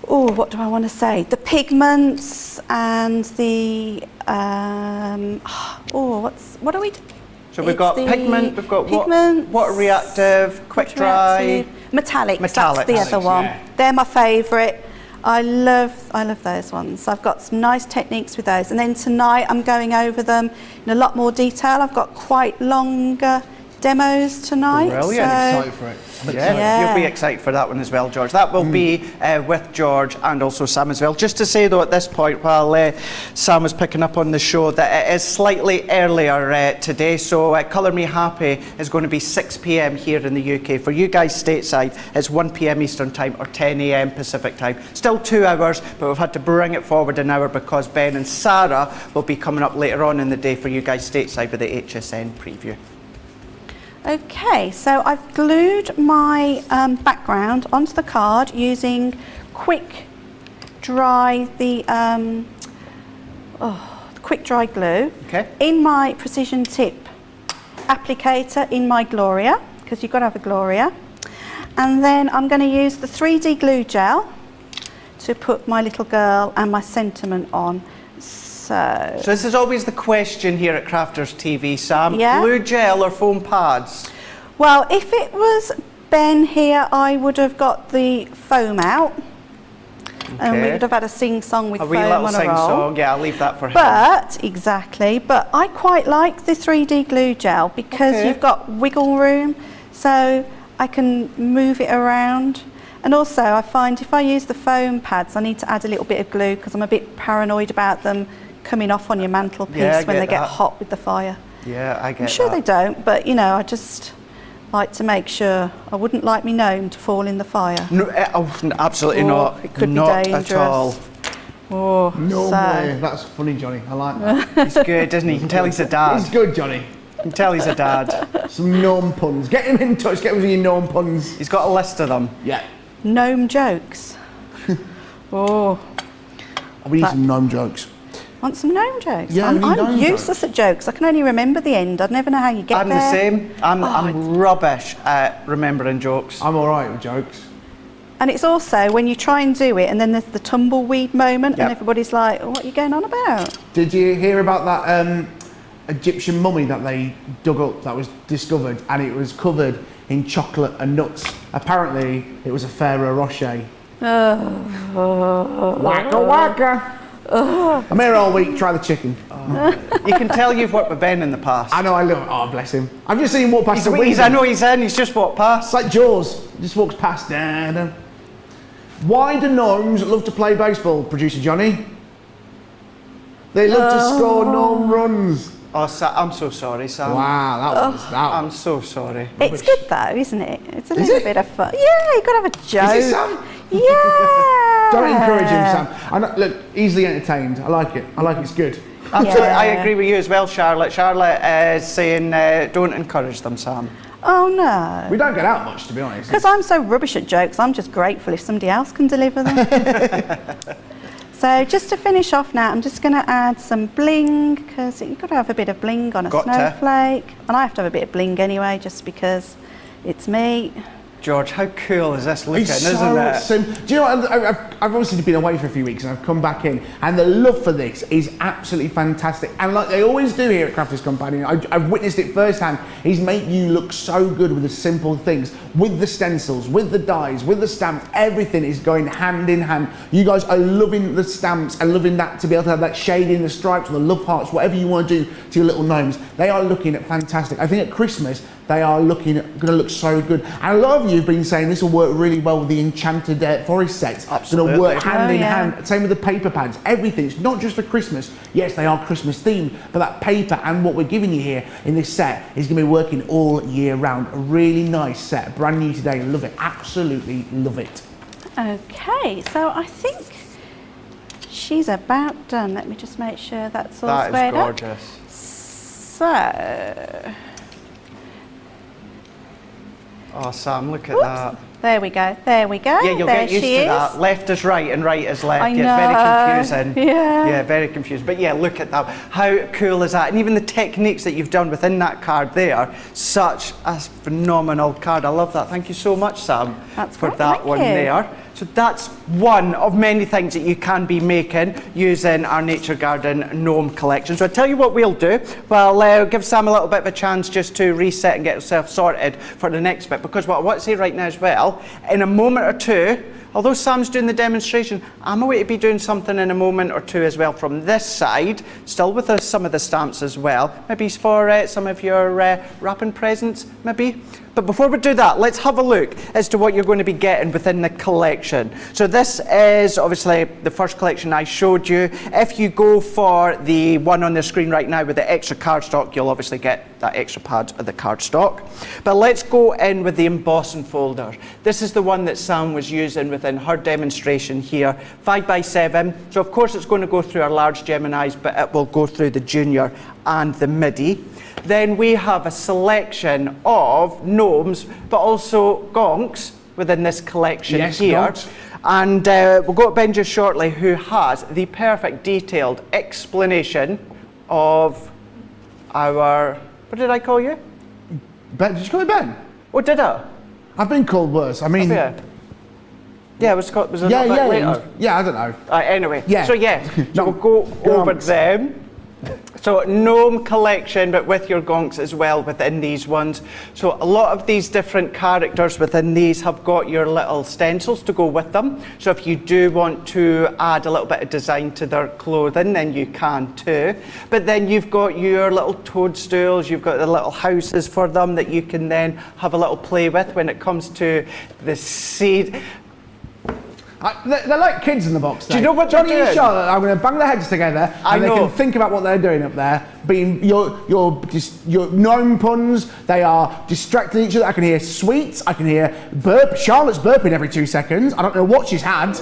Speaker 2: what do I want to say? The pigments and the, what are we doing?
Speaker 1: So we've got pigment, we've got water reactive, quick dry.
Speaker 2: Metallics, that's the other one.
Speaker 3: Yeah.
Speaker 2: They're my favourite. I love those ones. I've got some nice techniques with those. And then tonight I'm going over them in a lot more detail. I've got quite longer demos tonight.
Speaker 1: Brilliant.
Speaker 3: I'm excited for it.
Speaker 1: You'll be excited for that one as well, George. That will be with George and also Sam as well. Just to say though, at this point, while Sam was picking up on the show, that it is slightly earlier today. So Colour Me Happy is going to be 6 p.m. here in the UK. For you guys stateside, it's 1 p.m. Eastern time or 10 a.m. Pacific time. Still 2 hours, but we've had to bring it forward an hour because Ben and Sarah will be coming up later on in the day for you guys stateside with the HSN preview.
Speaker 2: Okay, so I've glued my background onto the card using quick dry, the quick dry glue.
Speaker 1: Okay.
Speaker 2: In my precision tip applicator in my Gloria, because you've got to have a Gloria. And then I'm going to use the 3D glue gel to put my little girl and my sentiment on. So
Speaker 1: this is always the question here at Crafters TV, Sam.
Speaker 2: Yeah.
Speaker 1: Glue gel or foam pads?
Speaker 2: Well, if it was Ben here, I would have got the foam out. And we would have had a sing-song with
Speaker 1: A
Speaker 2: foam
Speaker 1: wee little
Speaker 2: on a roll.
Speaker 1: sing-song, yeah, I'll leave that for him.
Speaker 2: But I quite like the 3D glue gel because you've got wiggle room, so I can move it around. And also I find if I use the foam pads, I need to add a little bit of glue because I'm a bit paranoid about them coming off on your mantelpiece when they get hot with the fire.
Speaker 1: Yeah, I get
Speaker 2: I'm sure
Speaker 1: that.
Speaker 2: they don't, but you know, I just like to make sure. I wouldn't like me gnome to fall in the fire.
Speaker 1: No, absolutely not.
Speaker 2: It could
Speaker 1: not
Speaker 2: be dangerous.
Speaker 1: at all.
Speaker 2: Oh,
Speaker 3: No
Speaker 2: so.
Speaker 3: way. That's funny, Johnny. I like that.
Speaker 1: He's good, isn't he? You can tell he's a dad.
Speaker 3: It's good, Johnny.
Speaker 1: You can tell he's a dad.
Speaker 3: Some gnome puns. Get him in touch. Get with your gnome puns.
Speaker 1: He's got a list of them.
Speaker 3: Yeah.
Speaker 2: Gnome jokes.
Speaker 3: We need some gnome jokes.
Speaker 2: Want some gnome jokes?
Speaker 3: Yeah, we need
Speaker 2: I'm
Speaker 3: gnome
Speaker 2: useless at jokes. I can only remember the end. I'd never know how you get
Speaker 1: I'm
Speaker 2: there.
Speaker 1: the same. I'm rubbish at remembering jokes.
Speaker 3: I'm all right with jokes.
Speaker 2: And it's also when you try and do it and then there's the tumbleweed moment
Speaker 1: Yep.
Speaker 2: and everybody's like, oh, what are you going on about?
Speaker 3: Did you hear about that Egyptian mummy that they dug up that was discovered and it was covered in chocolate and nuts? Apparently it was a Ferrero Rocher. Waka waka. I'm here all week, try the chicken.
Speaker 1: You can tell you've worked with Ben in the past.
Speaker 3: I know, I love it. Oh, bless him. I've just seen him walk past the window.
Speaker 1: I know he's in, he's just walked
Speaker 3: It's
Speaker 1: past.
Speaker 3: like Jaws. He just walks past. Why do gnomes love to play baseball, producer Johnny? They love to score gnome runs.
Speaker 1: Oh, I'm so sorry, Sam.
Speaker 3: Wow,
Speaker 1: I'm so sorry.
Speaker 2: It's good though, isn't it? It's a little bit of fun. Yeah, you've got to have a joke.
Speaker 3: Is it, Sam?
Speaker 2: Yeah.
Speaker 3: Don't encourage him, Sam. I know, look, easily entertained. I like it. It's good.
Speaker 1: Absolutely,
Speaker 2: Yeah.
Speaker 1: I agree with you as well, Charlotte. Charlotte is saying don't encourage them, Sam.
Speaker 2: Oh no.
Speaker 3: We don't get out much, to be honest.
Speaker 2: Because I'm so rubbish at jokes, I'm just grateful if somebody else can deliver them. So just to finish off now, I'm just going to add some bling, because you've got to have a bit of bling on a snowflake. And I have to have a bit of bling anyway, just because it's me.
Speaker 1: George, how cool is this looking, isn't it?
Speaker 3: Do you know what? I've obviously been away for a few weeks and I've come back in, and the love for this is absolutely fantastic. And like they always do here at Crafters Companion, I've witnessed it firsthand, is make you look so good with the simple things, with the stencils, with the dies, with the stamps. Everything is going hand in hand. You guys are loving the stamps and loving that, to be able to have that shading, the stripes, or the love hearts, whatever you want to do to your little gnomes. They are looking fantastic. I think at Christmas, they are going to look so good. And a lot of you have been saying this will work really well with the enchanted forest sets.
Speaker 1: Absolutely.
Speaker 3: It's going to work hand in hand. Same with the paper pads. Everything. It's not just for Christmas. Yes, they are Christmas themed, but that paper and what we're giving you here in this set is going to be working all year round. A really nice set. Brand new today. Love it. Absolutely love it.
Speaker 2: Okay, so I think she's about done. Let me just make sure that's all
Speaker 1: That
Speaker 2: squared
Speaker 1: is
Speaker 2: up.
Speaker 1: gorgeous.
Speaker 2: So,
Speaker 1: Oh, Sam, look at
Speaker 2: whoops.
Speaker 1: that.
Speaker 2: There we go. There we go.
Speaker 1: Yeah, you'll
Speaker 2: there
Speaker 1: get used
Speaker 2: she
Speaker 1: to
Speaker 2: is.
Speaker 1: that. Left is right and right is left.
Speaker 2: I
Speaker 1: Yeah, it's very confusing.
Speaker 2: Yeah.
Speaker 1: Yeah, very confused. But yeah, look at that. How cool is that? And even the techniques that you've done within that card there, such a phenomenal card. I love that. Thank you so much, Sam,
Speaker 2: That's
Speaker 1: for
Speaker 2: great,
Speaker 1: that
Speaker 2: thank
Speaker 1: one
Speaker 2: you.
Speaker 1: there. So that's one of many things that you can be making using our Nature Garden Gnome collection. So I'll tell you what we'll do. Well, give Sam a little bit of a chance just to reset and get himself sorted for the next bit. Because what I want to say right now as well, in a moment or two, although Sam's doing the demonstration, I'm going to be doing something in a moment or two as well from this side, still with some of the stamps as well. Maybe for some of your wrapping presents, maybe. But before we do that, let's have a look as to what you're going to be getting within the collection. So this is obviously the first collection I showed you. If you go for the one on the screen right now with the extra cardstock, you'll obviously get that extra pad of the cardstock. But let's go in with the embossing folder. This is the one that Sam was using within her demonstration here, 5x7. So of course it's going to go through our large Geminis, but it will go through the junior and the midi. Then we have a selection of gnomes, but also gonks within this collection here.
Speaker 3: Gonks.
Speaker 1: And we'll go to Ben just shortly, who has the perfect detailed explanation of our, what did I call you?
Speaker 3: Ben, did you call me Ben?
Speaker 1: Oh, did I?
Speaker 3: I've been called worse. I mean,
Speaker 1: Yeah, it was a little bit
Speaker 3: yeah,
Speaker 1: later.
Speaker 3: yeah, I don't know.
Speaker 1: Anyway,
Speaker 3: Yeah.
Speaker 1: so yeah, so
Speaker 3: No,
Speaker 1: we'll go over
Speaker 3: gonks.
Speaker 1: them. So gnome collection, but with your gonks as well within these ones. So a lot of these different characters within these have got your little stencils to go with them. So if you do want to add a little bit of design to their clothing, then you can too. But then you've got your little toadstools, you've got the little houses for them that you can then have a little play with when it comes to the seed.
Speaker 3: They're like kids in the box.
Speaker 1: Do you know what
Speaker 3: Johnny
Speaker 1: they're
Speaker 3: and
Speaker 1: doing?
Speaker 3: Charlotte are going to bang their heads together,
Speaker 1: I
Speaker 3: and they
Speaker 1: know.
Speaker 3: can think about what they're doing up there. Being your gnome puns, they are distracting each other. I can hear sweets. I can hear burp. Charlotte's burping every 2 seconds. I don't know what she's had.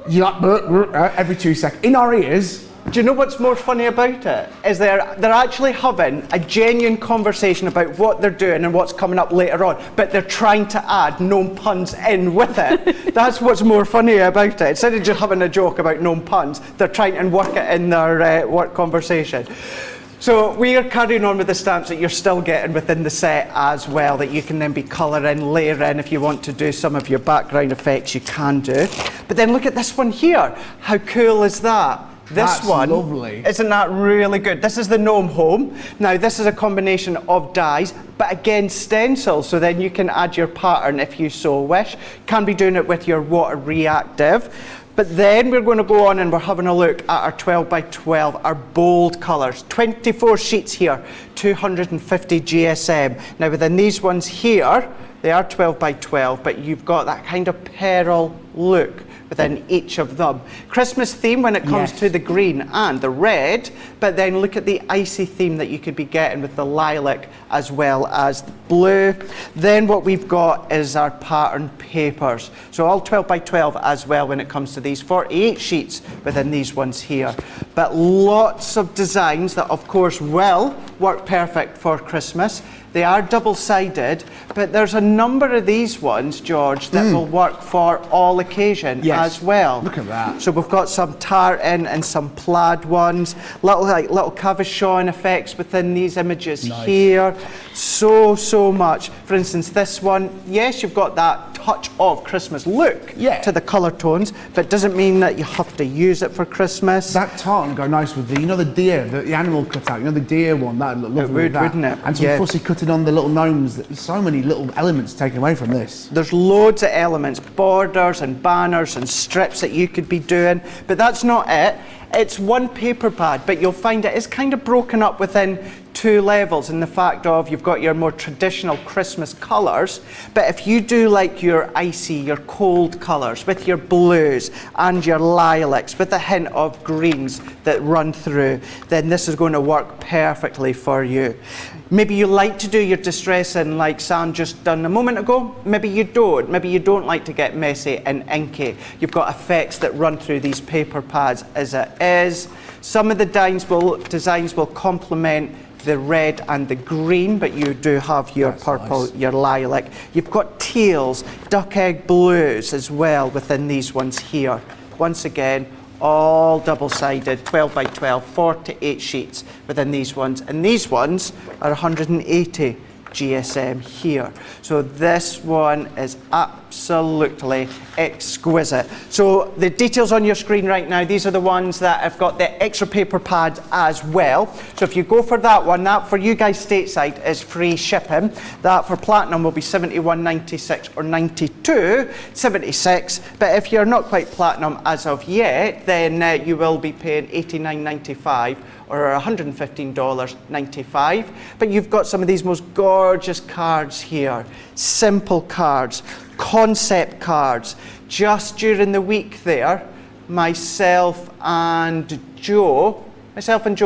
Speaker 3: You like burp, burp every 2 seconds in our ears.
Speaker 1: Do you know what's more funny about it? Is they're actually having a genuine conversation about what they're doing and what's coming up later on, but they're trying to add gnome puns in with it. That's what's more funny about it. Instead of just having a joke about gnome puns, they're trying to work it in their work conversation. So we are carrying on with the stamps that you're still getting within the set as well, that you can then be colouring, layering. If you want to do some of your background effects, you can do. But then look at this one here. How cool is that? This one,
Speaker 3: lovely.
Speaker 1: Isn't that really good? This is the gnome home. Now this is a combination of dies, but again stencils, so then you can add your pattern if you so wish. Can be doing it with your water reactive. But then we're going to go on and we're having a look at our 12x12, our bold colours. 24 sheets here, 250 GSM. Now within these ones here, they are 12x12, but you've got that kind of pearl look within each of them. Christmas theme when it comes to the green and the red, but then look at the icy theme that you could be getting with the lilac as well as the blue. Then what we've got is our pattern papers. So all 12 by 12 as well when it comes to these 48 sheets within these ones here. But lots of designs that of course will work perfect for Christmas. They are double-sided, but there's a number of these ones, George, that will work for all occasion as well.
Speaker 3: Look at that.
Speaker 1: So we've got some tartan and some plaid ones, little cabochon effects within these images here. So much. For instance, this one, yes, you've got that touch of Christmas look to the colour tones, but doesn't mean that you have to use it for Christmas.
Speaker 3: That tartan go nice with the, you know, the deer, the animal cutout, you know, the deer one, that would look lovely with that.
Speaker 1: Wouldn't it?
Speaker 3: And some fussy cutting on the little gnomes. There's so many little elements taken away from this.
Speaker 1: There's loads of elements, borders and banners and strips that you could be doing, but that's not it. It's one paper pad, but you'll find it is kind of broken up within two levels in the fact of you've got your more traditional Christmas colours, but if you do like your icy, your cold colours with your blues and your lilacs with a hint of greens that run through, then this is going to work perfectly for you. Maybe you like to do your distressing like Sam just done a moment ago. Maybe you don't. Maybe you don't like to get messy and inky. You've got effects that run through these paper pads as it is. Some of the designs will complement the red and the green, but you do have your purple, your lilac. You've got teals, duck egg blues as well within these ones here. Once again, all double-sided, 12 by 12, 48 sheets within these ones. And these ones are 180 GSM here. So this one is absolutely exquisite. So the details on your screen right now, these are the ones that have got the extra paper pads as well. So if you go for that one, that for you guys stateside is free shipping. That for platinum will be $71.96 or $92.76. But if you're not quite platinum as of yet, then you will be paying $89.95 or $115.95. But you've got some of these most gorgeous cards here. Simple cards, concept cards. Just during the week there, myself and Joe,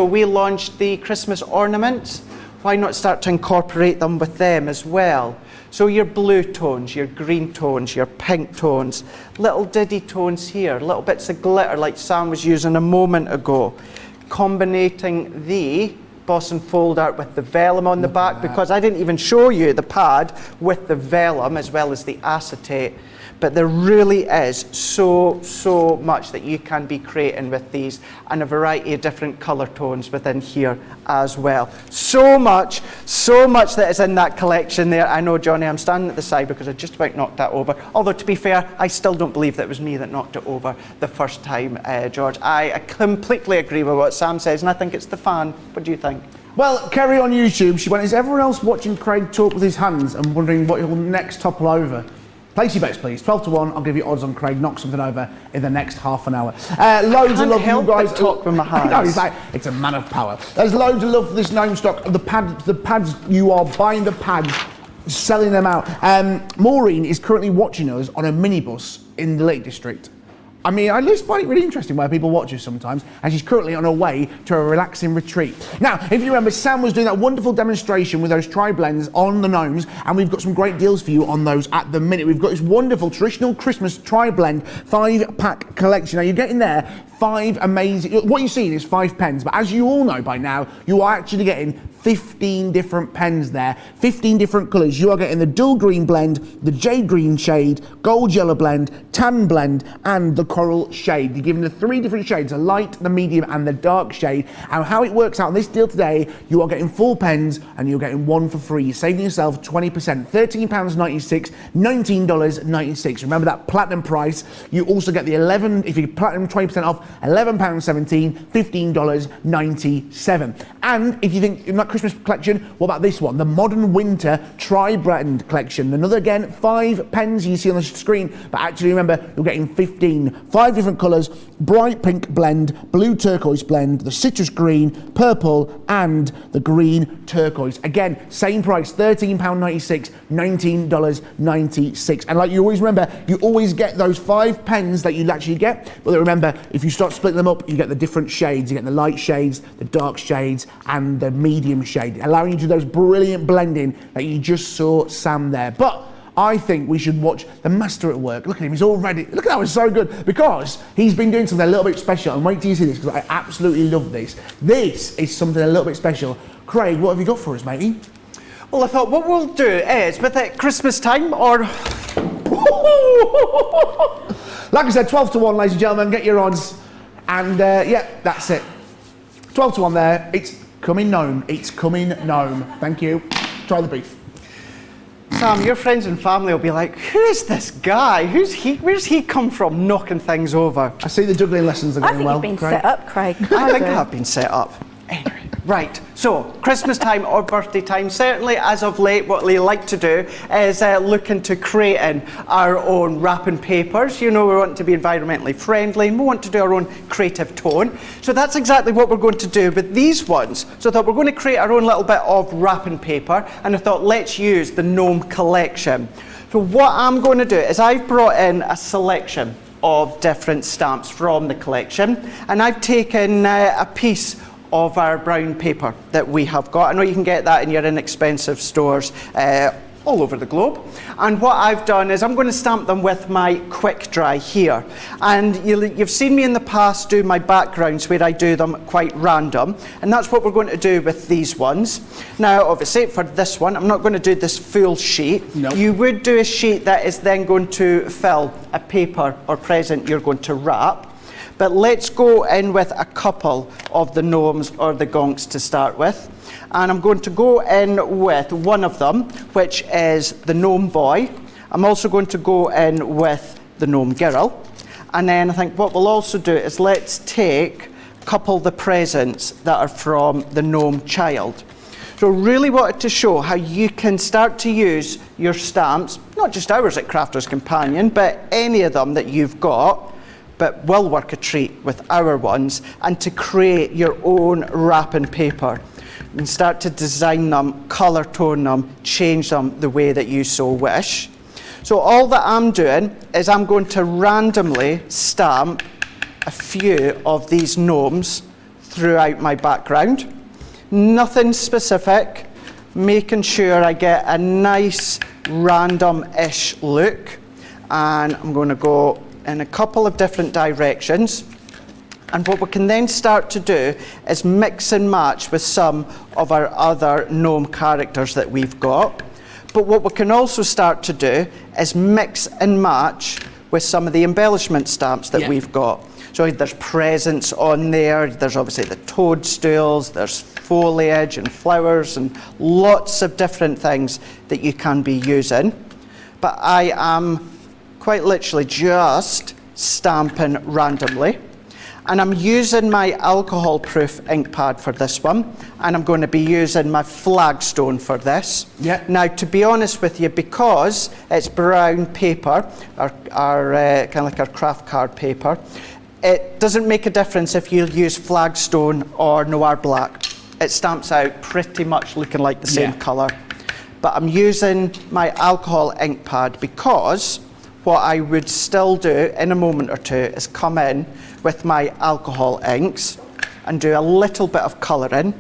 Speaker 1: we launched the Christmas ornaments. Why not start to incorporate them with them as well? So your blue tones, your green tones, your pink tones, little diddy tones here, little bits of glitter like Sam was using a moment ago. Combinating the emboss and fold art with the vellum on the back, because I didn't even show you the pad with the vellum as well as the acetate. But there really is so much that you can be creating with these, and a variety of different colour tones within here as well. So much that is in that collection there. I know, Johnny, I'm standing at the side because I just about knocked that over. Although, to be fair, I still don't believe that it was me that knocked it over the first time, George. I completely agree with what Sam says, and I think it's the fan. What do you think?
Speaker 3: Well, Kerry on YouTube, she went, is everyone else watching Craig talk with his hands and wondering what he'll next topple over? Place your bets, please. 12 to 1. I'll give you odds on Craig knock something over in the next half an hour. Loads of love for you guys.
Speaker 1: Talk with my hands.
Speaker 3: No, it's a man of power. There's loads of love for this gnome stock. The pads. You are buying the pads, selling them out. Maureen is currently watching us on a minibus in the Lake District. I mean, I just find it really interesting where people watch us sometimes, and she's currently on her way to a relaxing retreat. Now, if you remember, Sam was doing that wonderful demonstration with those tri-blends on the gnomes, and we've got some great deals for you on those at the minute. We've got this wonderful traditional Christmas tri-blend 5-pack collection. Now, you're getting there 5 amazing, what you're seeing is 5 pens, but as you all know by now, you are actually getting 15 different pens there, 15 different colours. You are getting the dull green blend, the jade green shade, gold yellow blend, tan blend, and the coral shade. You're given the 3 different shades, the light, the medium, and the dark shade. And how it works out on this deal today, you are getting 4 pens, and you're getting 1 for free. You're saving yourself 20%, £13.96, $19.96. Remember that platinum price. You also get the 11, if you platinum 20% off, £11.17, $15.97. And if you think in that Christmas collection, what about this one? The Modern Winter Tri-Brand collection. Another, again, 5 pens you see on the screen, but actually remember, you're getting 15 5 different colours, bright pink blend, blue turquoise blend, the citrus green, purple, and the green turquoise. Again, same price, £13.96, $19.96. And like you always remember, you always get those 5 pens that you actually get, but remember, if you start splitting them up, you get the different shades. You get the light shades, the dark shades, and the medium shade, allowing you to do those brilliant blending that you just saw Sam there. But I think we should watch the master at work. Look at him, he's all ready. Look at that, it's so good, because he's been doing something a little bit special. And wait till you see this, because I absolutely love this. This is something a little bit special. Craig, what have you got for us, matey?
Speaker 1: Well, I thought what we'll do is, with it Christmas time, or...
Speaker 3: Like I said, 12 to 1, ladies and gentlemen, get your odds. And yeah, that's it. 12 to 1 there. It's coming Gnome. It's coming Gnome. Thank you. Try the beef.
Speaker 1: Sam, your friends and family will be like, who is this guy? Who's he? Where's he come from knocking things over?
Speaker 3: I see the juggling lessons are
Speaker 2: I
Speaker 3: going
Speaker 2: think
Speaker 3: well.
Speaker 2: you've been
Speaker 3: Craig.
Speaker 2: set up, Craig.
Speaker 1: I think I have been set up. Anyway, right, so Christmas time or birthday time, certainly as of late what we like to do is look into creating our own wrapping papers. You know, we want to be environmentally friendly and we want to do our own creative tone. So that's exactly what we're going to do with these ones. So I thought we're going to create our own little bit of wrapping paper, and I thought let's use the Gnome collection. So what I'm going to do is I've brought in a selection of different stamps from the collection, and I've taken a piece of our brown paper that we have got. I know you can get that in your inexpensive stores all over the globe. And what I've done is I'm going to stamp them with my quick dry here. And you've seen me in the past do my backgrounds where I do them quite random. And that's what we're going to do with these ones. Now, obviously, for this one, I'm not going to do this full sheet.
Speaker 3: Nope.
Speaker 1: You would do a sheet that is then going to fill a paper or present you're going to wrap. But let's go in with a couple of the gnomes or the gonks to start with. And I'm going to go in with one of them, which is the gnome boy. I'm also going to go in with the gnome girl. And then I think what we'll also do is let's take a couple of the presents that are from the gnome child. So really wanted to show how you can start to use your stamps, not just ours at Crafter's Companion, but any of them that you've got, but will work a treat with our ones, and to create your own wrapping paper and start to design them, colour tone them, change them the way that you so wish. So all that I'm doing is I'm going to randomly stamp a few of these gnomes throughout my background. Nothing specific, making sure I get a nice random-ish look, and I'm going to go in a couple of different directions. And what we can then start to do is mix and match with some of our other gnome characters that we've got. But what we can also start to do is mix and match with some of the embellishment stamps that we've got. So there's presents on there, there's obviously the toadstools, there's foliage and flowers and lots of different things that you can be using. But I am quite literally just stamping randomly. And I'm using my alcohol-proof ink pad for this one, and I'm going to be using my flagstone for this.
Speaker 3: Yeah.
Speaker 1: Now, to be honest with you, because it's brown paper, our kind of like our craft card paper, it doesn't make a difference if you use flagstone or noir black. It stamps out pretty much looking like the same colour. But I'm using my alcohol ink pad because what I would still do in a moment or two is come in with my alcohol inks and do a little bit of colouring.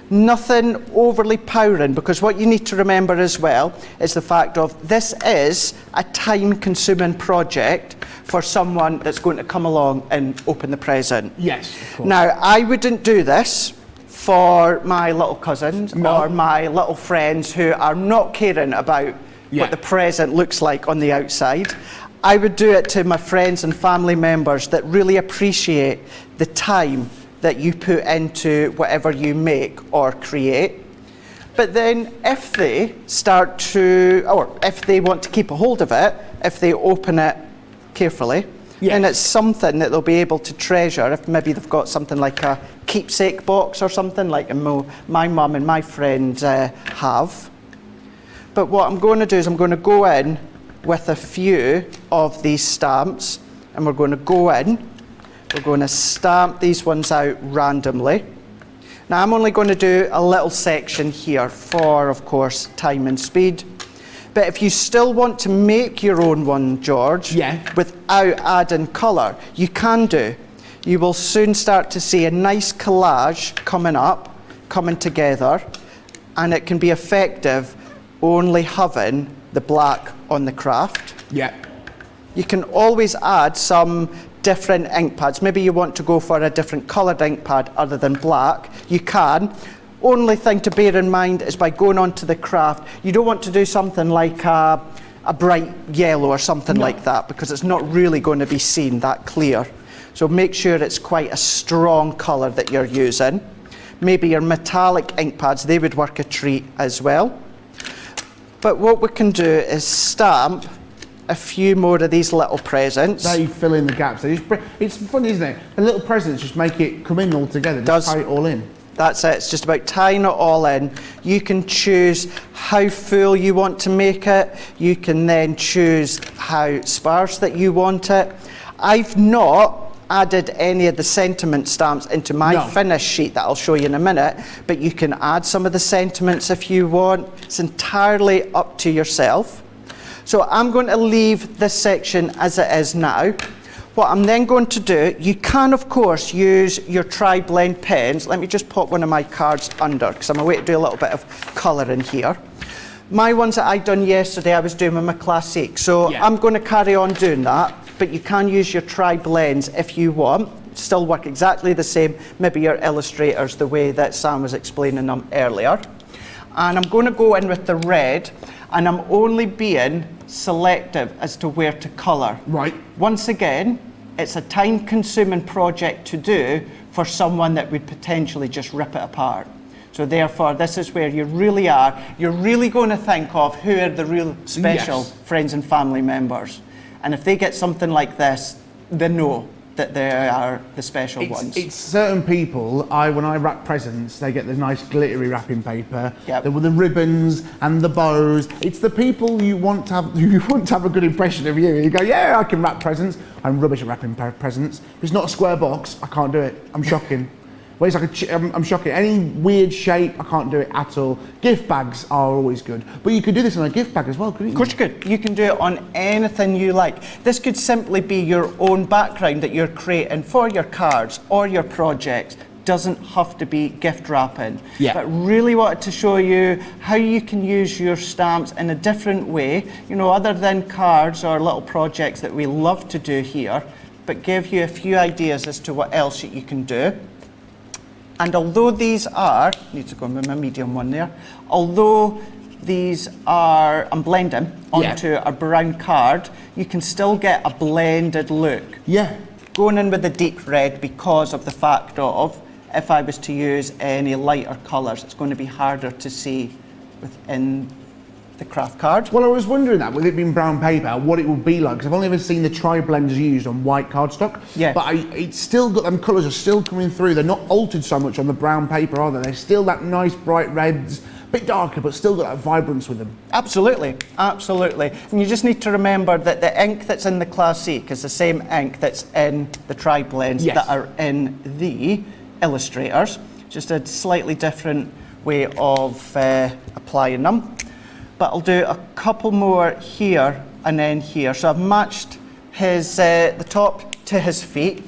Speaker 1: Nothing overly powering, because what you need to remember as well is the fact of this is a time-consuming project for someone that's going to come along and open the present.
Speaker 3: Yes, of course.
Speaker 1: Now, I wouldn't do this for my little cousins or my little friends who are not caring about what the present looks like on the outside. I would do it to my friends and family members that really appreciate the time that you put into whatever you make or create. But then if they start to, or if they want to keep a hold of it, if they open it carefully, then it's something that they'll be able to treasure. If maybe they've got something like a keepsake box or something like my mum and my friends have. But what I'm going to do is I'm going to go in with a few of these stamps and we're going to go in. We're going to stamp these ones out randomly. Now I'm only going to do a little section here for, of course, time and speed. But if you still want to make your own one, George, without adding colour, you can do. You will soon start to see a nice collage coming together, and it can be effective only having the black on the craft.
Speaker 3: Yeah.
Speaker 1: You can always add some different ink pads. Maybe you want to go for a different coloured ink pad other than black. You can. Only thing to bear in mind is by going onto the craft, you don't want to do something like a bright yellow or something like that, because it's not really going to be seen that clear. So make sure it's quite a strong colour that you're using. Maybe your metallic ink pads, they would work a treat as well. But what we can do is stamp a few more of these little presents.
Speaker 3: They fill in the gaps. It's fun, isn't it? The little presents just make it come in all together, just tie it all in.
Speaker 1: That's it, it's just about tying it all in. You can choose how full you want to make it. You can then choose how sparse that you want it. I've not added any of the sentiment stamps into my finish sheet that I'll show you in a minute, but you can add some of the sentiments if you want. It's entirely up to yourself. So I'm going to leave this section as it is now. What I'm then going to do, you can of course use your tri-blend pens. Let me just pop one of my cards under, because I'm away to do a little bit of colour in here. My ones that I done yesterday, I was doing with my Classique, so I'm going to carry on doing that, but you can use your tri-blends if you want. Still work exactly the same, maybe your illustrators, the way that Sam was explaining them earlier. And I'm going to go in with the red, and I'm only being selective as to where to colour.
Speaker 3: Right.
Speaker 1: Once again, it's a time-consuming project to do for someone that would potentially just rip it apart. So therefore, this is where you really are. You're really going to think of who are the real special friends and family members. And if they get something like this, they know that they are the special ones.
Speaker 3: It's certain people, when I wrap presents, they get the nice glittery wrapping paper, with the ribbons and the bows. It's the people you want to have a good impression of you. You go, yeah, I can wrap presents. I'm rubbish at wrapping presents. If it's not a square box, I can't do it. I'm shocking. Well, it's like I'm shocking. Any weird shape, I can't do it at all. Gift bags are always good. But you could do this on a gift bag as well, couldn't you?
Speaker 1: Of course you could. You can do it on anything you like. This could simply be your own background that you're creating for your cards or your projects. Doesn't have to be gift wrapping. But really wanted to show you how you can use your stamps in a different way, you know, other than cards or little projects that we love to do here, but give you a few ideas as to what else you can do. And although these are, need to go with my medium one there, although these are, I'm blending onto a brown card, you can still get a blended look. Going in with the deep red because of the fact of, if I was to use any lighter colours, it's going to be harder to see within the craft card.
Speaker 3: Well, I was wondering that, with it being brown paper, what it would be like, because I've only ever seen the tri-blends used on white cardstock. But it's still got, them colours are still coming through. They're not altered so much on the brown paper, are they? They're still that nice bright reds, a bit darker, but still got that vibrance with them.
Speaker 1: Absolutely, absolutely. And you just need to remember that the ink that's in the Classique is the same ink that's in the tri-blends that are in the illustrators. Just a slightly different way of applying them. But I'll do a couple more here and then here. So I've matched his the top to his feet.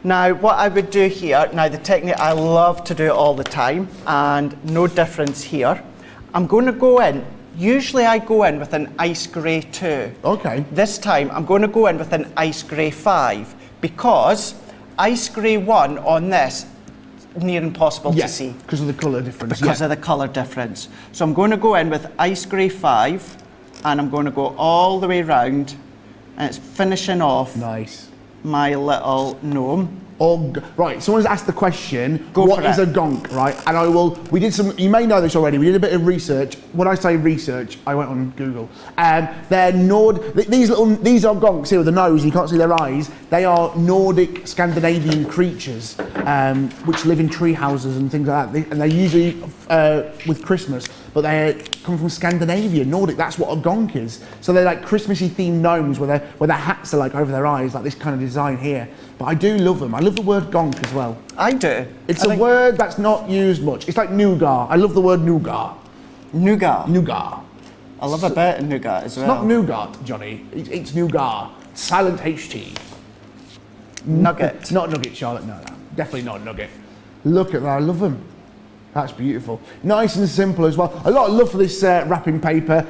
Speaker 1: Now what I would do here, now the technique I love to do all the time, and no difference here. I'm going to go in, usually I go in with an ice grey 2. This time I'm going to go in with an ice grey 5, because ice grey 1 on this, near impossible to see.
Speaker 3: Because of the colour difference.
Speaker 1: Because of the colour difference. So I'm going to go in with ice grey 5, and I'm going to go all the way round, and it's finishing off my little gnome.
Speaker 3: Right, someone's asked the question, what is a gonk, right? And we did some, you may know this already, we did a bit of research. When I say research, I went on Google. They're these are gonks here with the nose, you can't see their eyes. They are Nordic Scandinavian creatures, which live in tree houses and things like that. And they're usually with Christmas. but they come from Scandinavia, Nordic. That's what a gonk is. So they're like Christmassy themed gnomes where their hats are like over their eyes, like this kind of design here. But I do love them. I love the word gonk as well.
Speaker 1: I do.
Speaker 3: It's a word that's not used much. It's like nougat. I love the word nougat.
Speaker 1: Nougat.
Speaker 3: Nougat.
Speaker 1: I love a bit of nougat as well.
Speaker 3: It's not nougat, Johnny. It's nougat. Silent HT.
Speaker 1: Nugget.
Speaker 3: It's not nugget, Charlotte. No, definitely not nugget. Look at that. I love them. That's beautiful. Nice and simple as well. A lot of love for this wrapping paper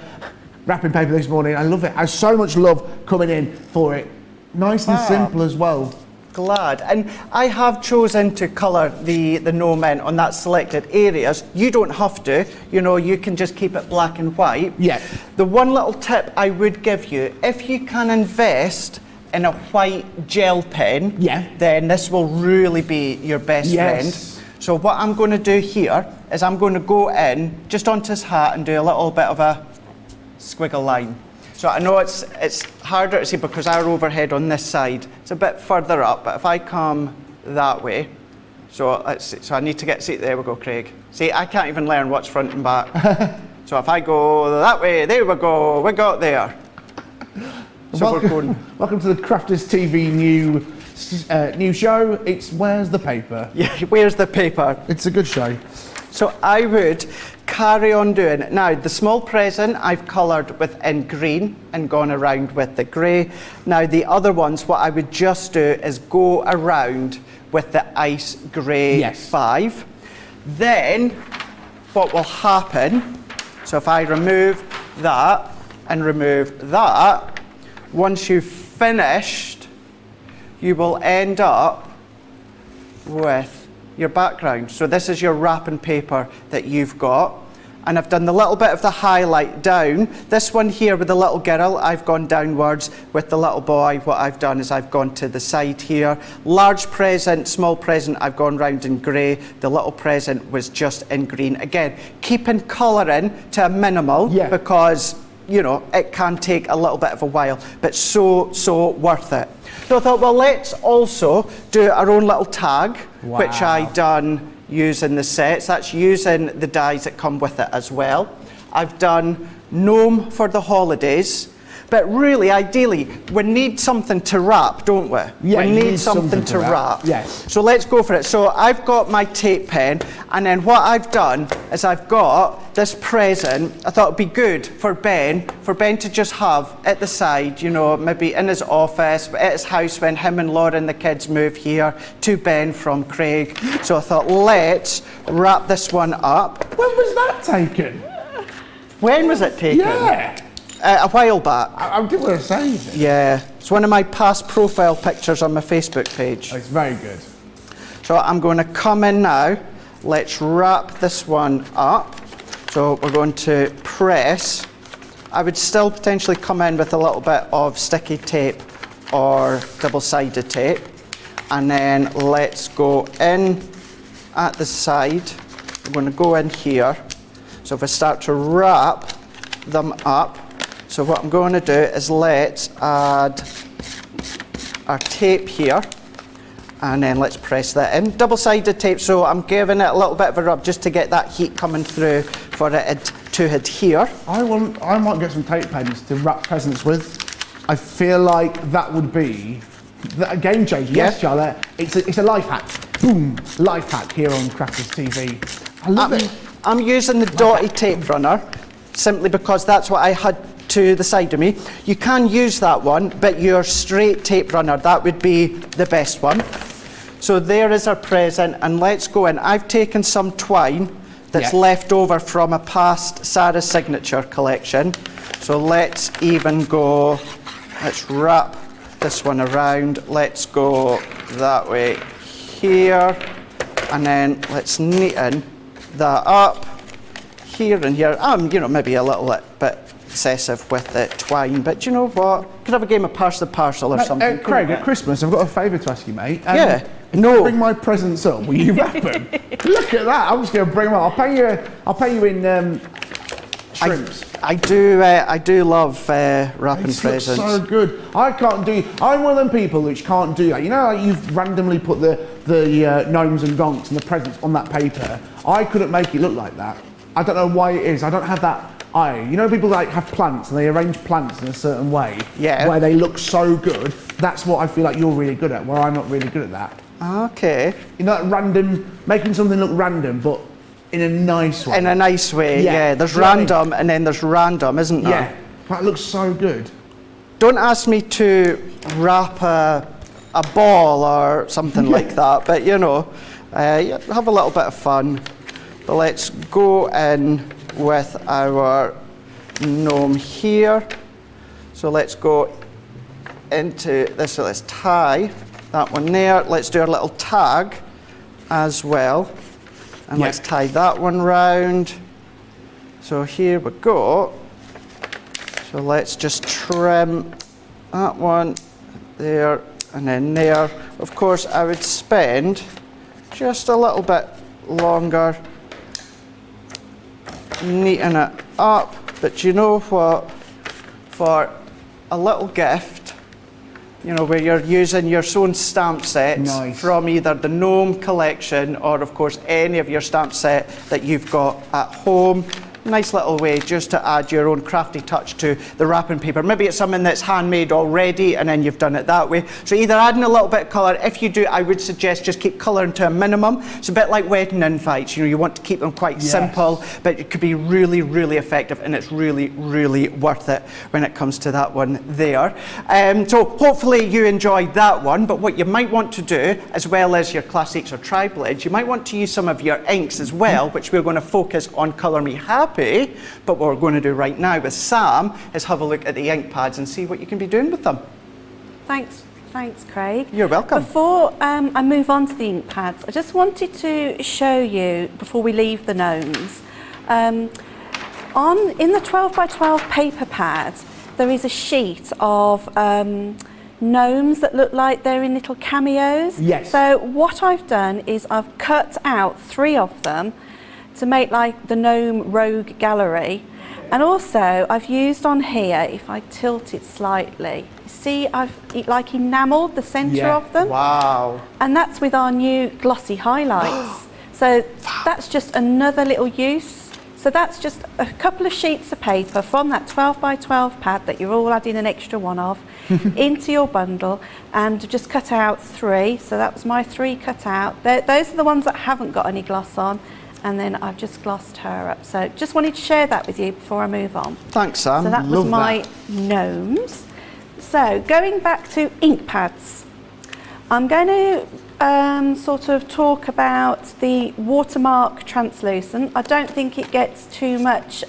Speaker 3: this morning. I love it. I have so much love coming in for it. Nice and simple as well.
Speaker 1: Glad. And I have chosen to colour the gnome in on that selected areas. You don't have to, you know, you can just keep it black and white.
Speaker 3: Yeah.
Speaker 1: The one little tip I would give you, if you can invest in a white gel pen, then this will really be your best friend. So what I'm going to do here is I'm going to go in just onto his hat and do a little bit of a squiggle line. So I know it's harder to see because our overhead on this side, it's a bit further up, but if I come that way, so let's see, so I need to get, see, there we go, Craig. See, I can't even learn what's front and back. So if I go that way, there we go, we got there. So
Speaker 3: welcome to the Crafters TV new show. It's Where's the Paper?
Speaker 1: Yeah, Where's the Paper?
Speaker 3: It's a good show.
Speaker 1: So I would carry on doing it. Now, the small present I've coloured in green and gone around with the grey. Now, the other ones, what I would just do is go around with the ice grey 5. Then, what will happen, so if I remove that and remove that, once you've finished, you will end up with your background. So this is your wrapping paper that you've got. And I've done the little bit of the highlight down. This one here with the little girl, I've gone downwards. With the little boy, what I've done is I've gone to the side here. Large present, small present, I've gone round in grey. The little present was just in green. Again, keeping colouring to a minimal because, you know, it can take a little bit of a while, but so worth it. So I thought, well, let's also do our own little tag, which I done using the sets. That's using the dies that come with it as well. I've done Gnome for the holidays, but really, ideally, we need something to wrap, don't we?
Speaker 3: Yeah,
Speaker 1: we need something to wrap.
Speaker 3: Yes.
Speaker 1: So let's go for it. So I've got my tape pen, and then what I've done is I've got this present. I thought it'd be good for Ben to just have at the side, you know, maybe in his office, at his house when him and Laura and the kids move here, to Ben from Craig. So I thought, let's wrap this one up.
Speaker 3: When was that taken?
Speaker 1: When was it taken?
Speaker 3: Yeah.
Speaker 1: A while back.
Speaker 3: I didn't want to say anything.
Speaker 1: Yeah, it's one of my past profile pictures on my Facebook page.
Speaker 3: Oh, it's very good.
Speaker 1: So I'm going to come in now. Let's wrap this one up. So we're going to press. I would still potentially come in with a little bit of sticky tape or double-sided tape. And then let's go in at the side. We're going to go in here. So if I start to wrap them up, so what I'm going to do is let's add our tape here, and then let's press that in. Double-sided tape, so I'm giving it a little bit of a rub just to get that heat coming through for it to adhere.
Speaker 3: I might get some tape pens to wrap presents with. I feel like that would be a game changer. Yes, Charlotte. It's a life hack. Boom, life hack here on Crafters TV. I love it.
Speaker 1: I'm using the dotty tape runner simply because that's what I had to the side of me. You can use that one, but your straight tape runner, that would be the best one. So there is our present, and let's go in. I've taken some twine that's left over from a past Sarah's Signature collection. So let's even go, let's wrap this one around. Let's go that way here, and then let's neaten that up here and here. You know, maybe a little bit excessive with the twine, but you know what? Could have a game of pass the parcel or something.
Speaker 3: Craig, at Christmas, I've got a favour to ask you, mate.
Speaker 1: Yeah.
Speaker 3: If I bring my presents up, will you wrap them? Look at that! I'm just going to bring them up. I'll pay you in shrimps.
Speaker 1: I do love wrapping presents.
Speaker 3: So good. I'm one of them people which can't do that. You know, like you've randomly put the gnomes and gonks and the presents on that paper. I couldn't make it look like that. I don't know why it is. I don't have that eye. You know, people like have plants and they arrange plants in a certain way,
Speaker 1: Yeah.
Speaker 3: where they look so good. That's what I feel like you're really good at. Where I'm not really good at that.
Speaker 1: Okay.
Speaker 3: You know, random, making something look random, but in a nice way.
Speaker 1: In a nice way,
Speaker 3: Yeah.
Speaker 1: yeah. There's
Speaker 3: Do you know what I mean?
Speaker 1: random and then there's random, isn't there?
Speaker 3: Yeah, that looks so good.
Speaker 1: Don't ask me to wrap a ball or something like that, but you know, have a little bit of fun. But let's go in with our gnome here. So let's go into this, so let's tie that one there. Let's do our little tag as well. And
Speaker 3: Yeah.
Speaker 1: let's tie that one round. So here we go. So let's just trim that one there and then there. Of course, I would spend just a little bit longer neating it up. But you know what? For a little gift, you know, where you're using your own stamp sets
Speaker 3: Nice.
Speaker 1: from either the Gnome collection or, of course, any of your stamp set that you've got at home. Nice little way just to add your own crafty touch to the wrapping paper. Maybe it's something that's handmade already and then you've done it that way. So either adding a little bit of colour, if you do, I would suggest just keep colour to a minimum. It's a bit like wedding invites, you know, you want to keep them quite
Speaker 3: Yes.
Speaker 1: simple, but it could be really, really effective and it's really, really worth it when it comes to that one there. So hopefully you enjoyed that one, but what you might want to do, as well as your classics or tri-blades, you might want to use some of your inks as well, which we're going to focus on Colour Me Happy. But what we're going to do right now with Sam is have a look at the ink pads and see what you can be doing with them.
Speaker 2: Thanks, Craig.
Speaker 1: You're welcome.
Speaker 2: Before I move on to the ink pads, I just wanted to show you, before we leave the gnomes, in the 12 by 12 paper pads, there is a sheet of gnomes that look like they're in little cameos.
Speaker 3: Yes.
Speaker 2: So what I've done is I've cut out 3 of them to make like the gnome rogue gallery, and also I've used on here, if I tilt it slightly, you see I've like enamelled the centre
Speaker 3: Yeah.
Speaker 2: of them.
Speaker 1: Wow.
Speaker 2: And that's with our new glossy highlights. So that's just another little use. So that's just a couple of sheets of paper from that 12 by 12 pad that you're all adding an extra one of into your bundle, and just cut out 3. So that was my 3 cut out. Those are the ones that haven't got any gloss on. And then I've just glossed her up. So just wanted to share that with you before I move on.
Speaker 1: Thanks, Sam.
Speaker 2: So that was
Speaker 3: Love
Speaker 2: my gnomes. So going back to ink pads, I'm going to sort of talk about the Watermark translucent. I don't think it gets too much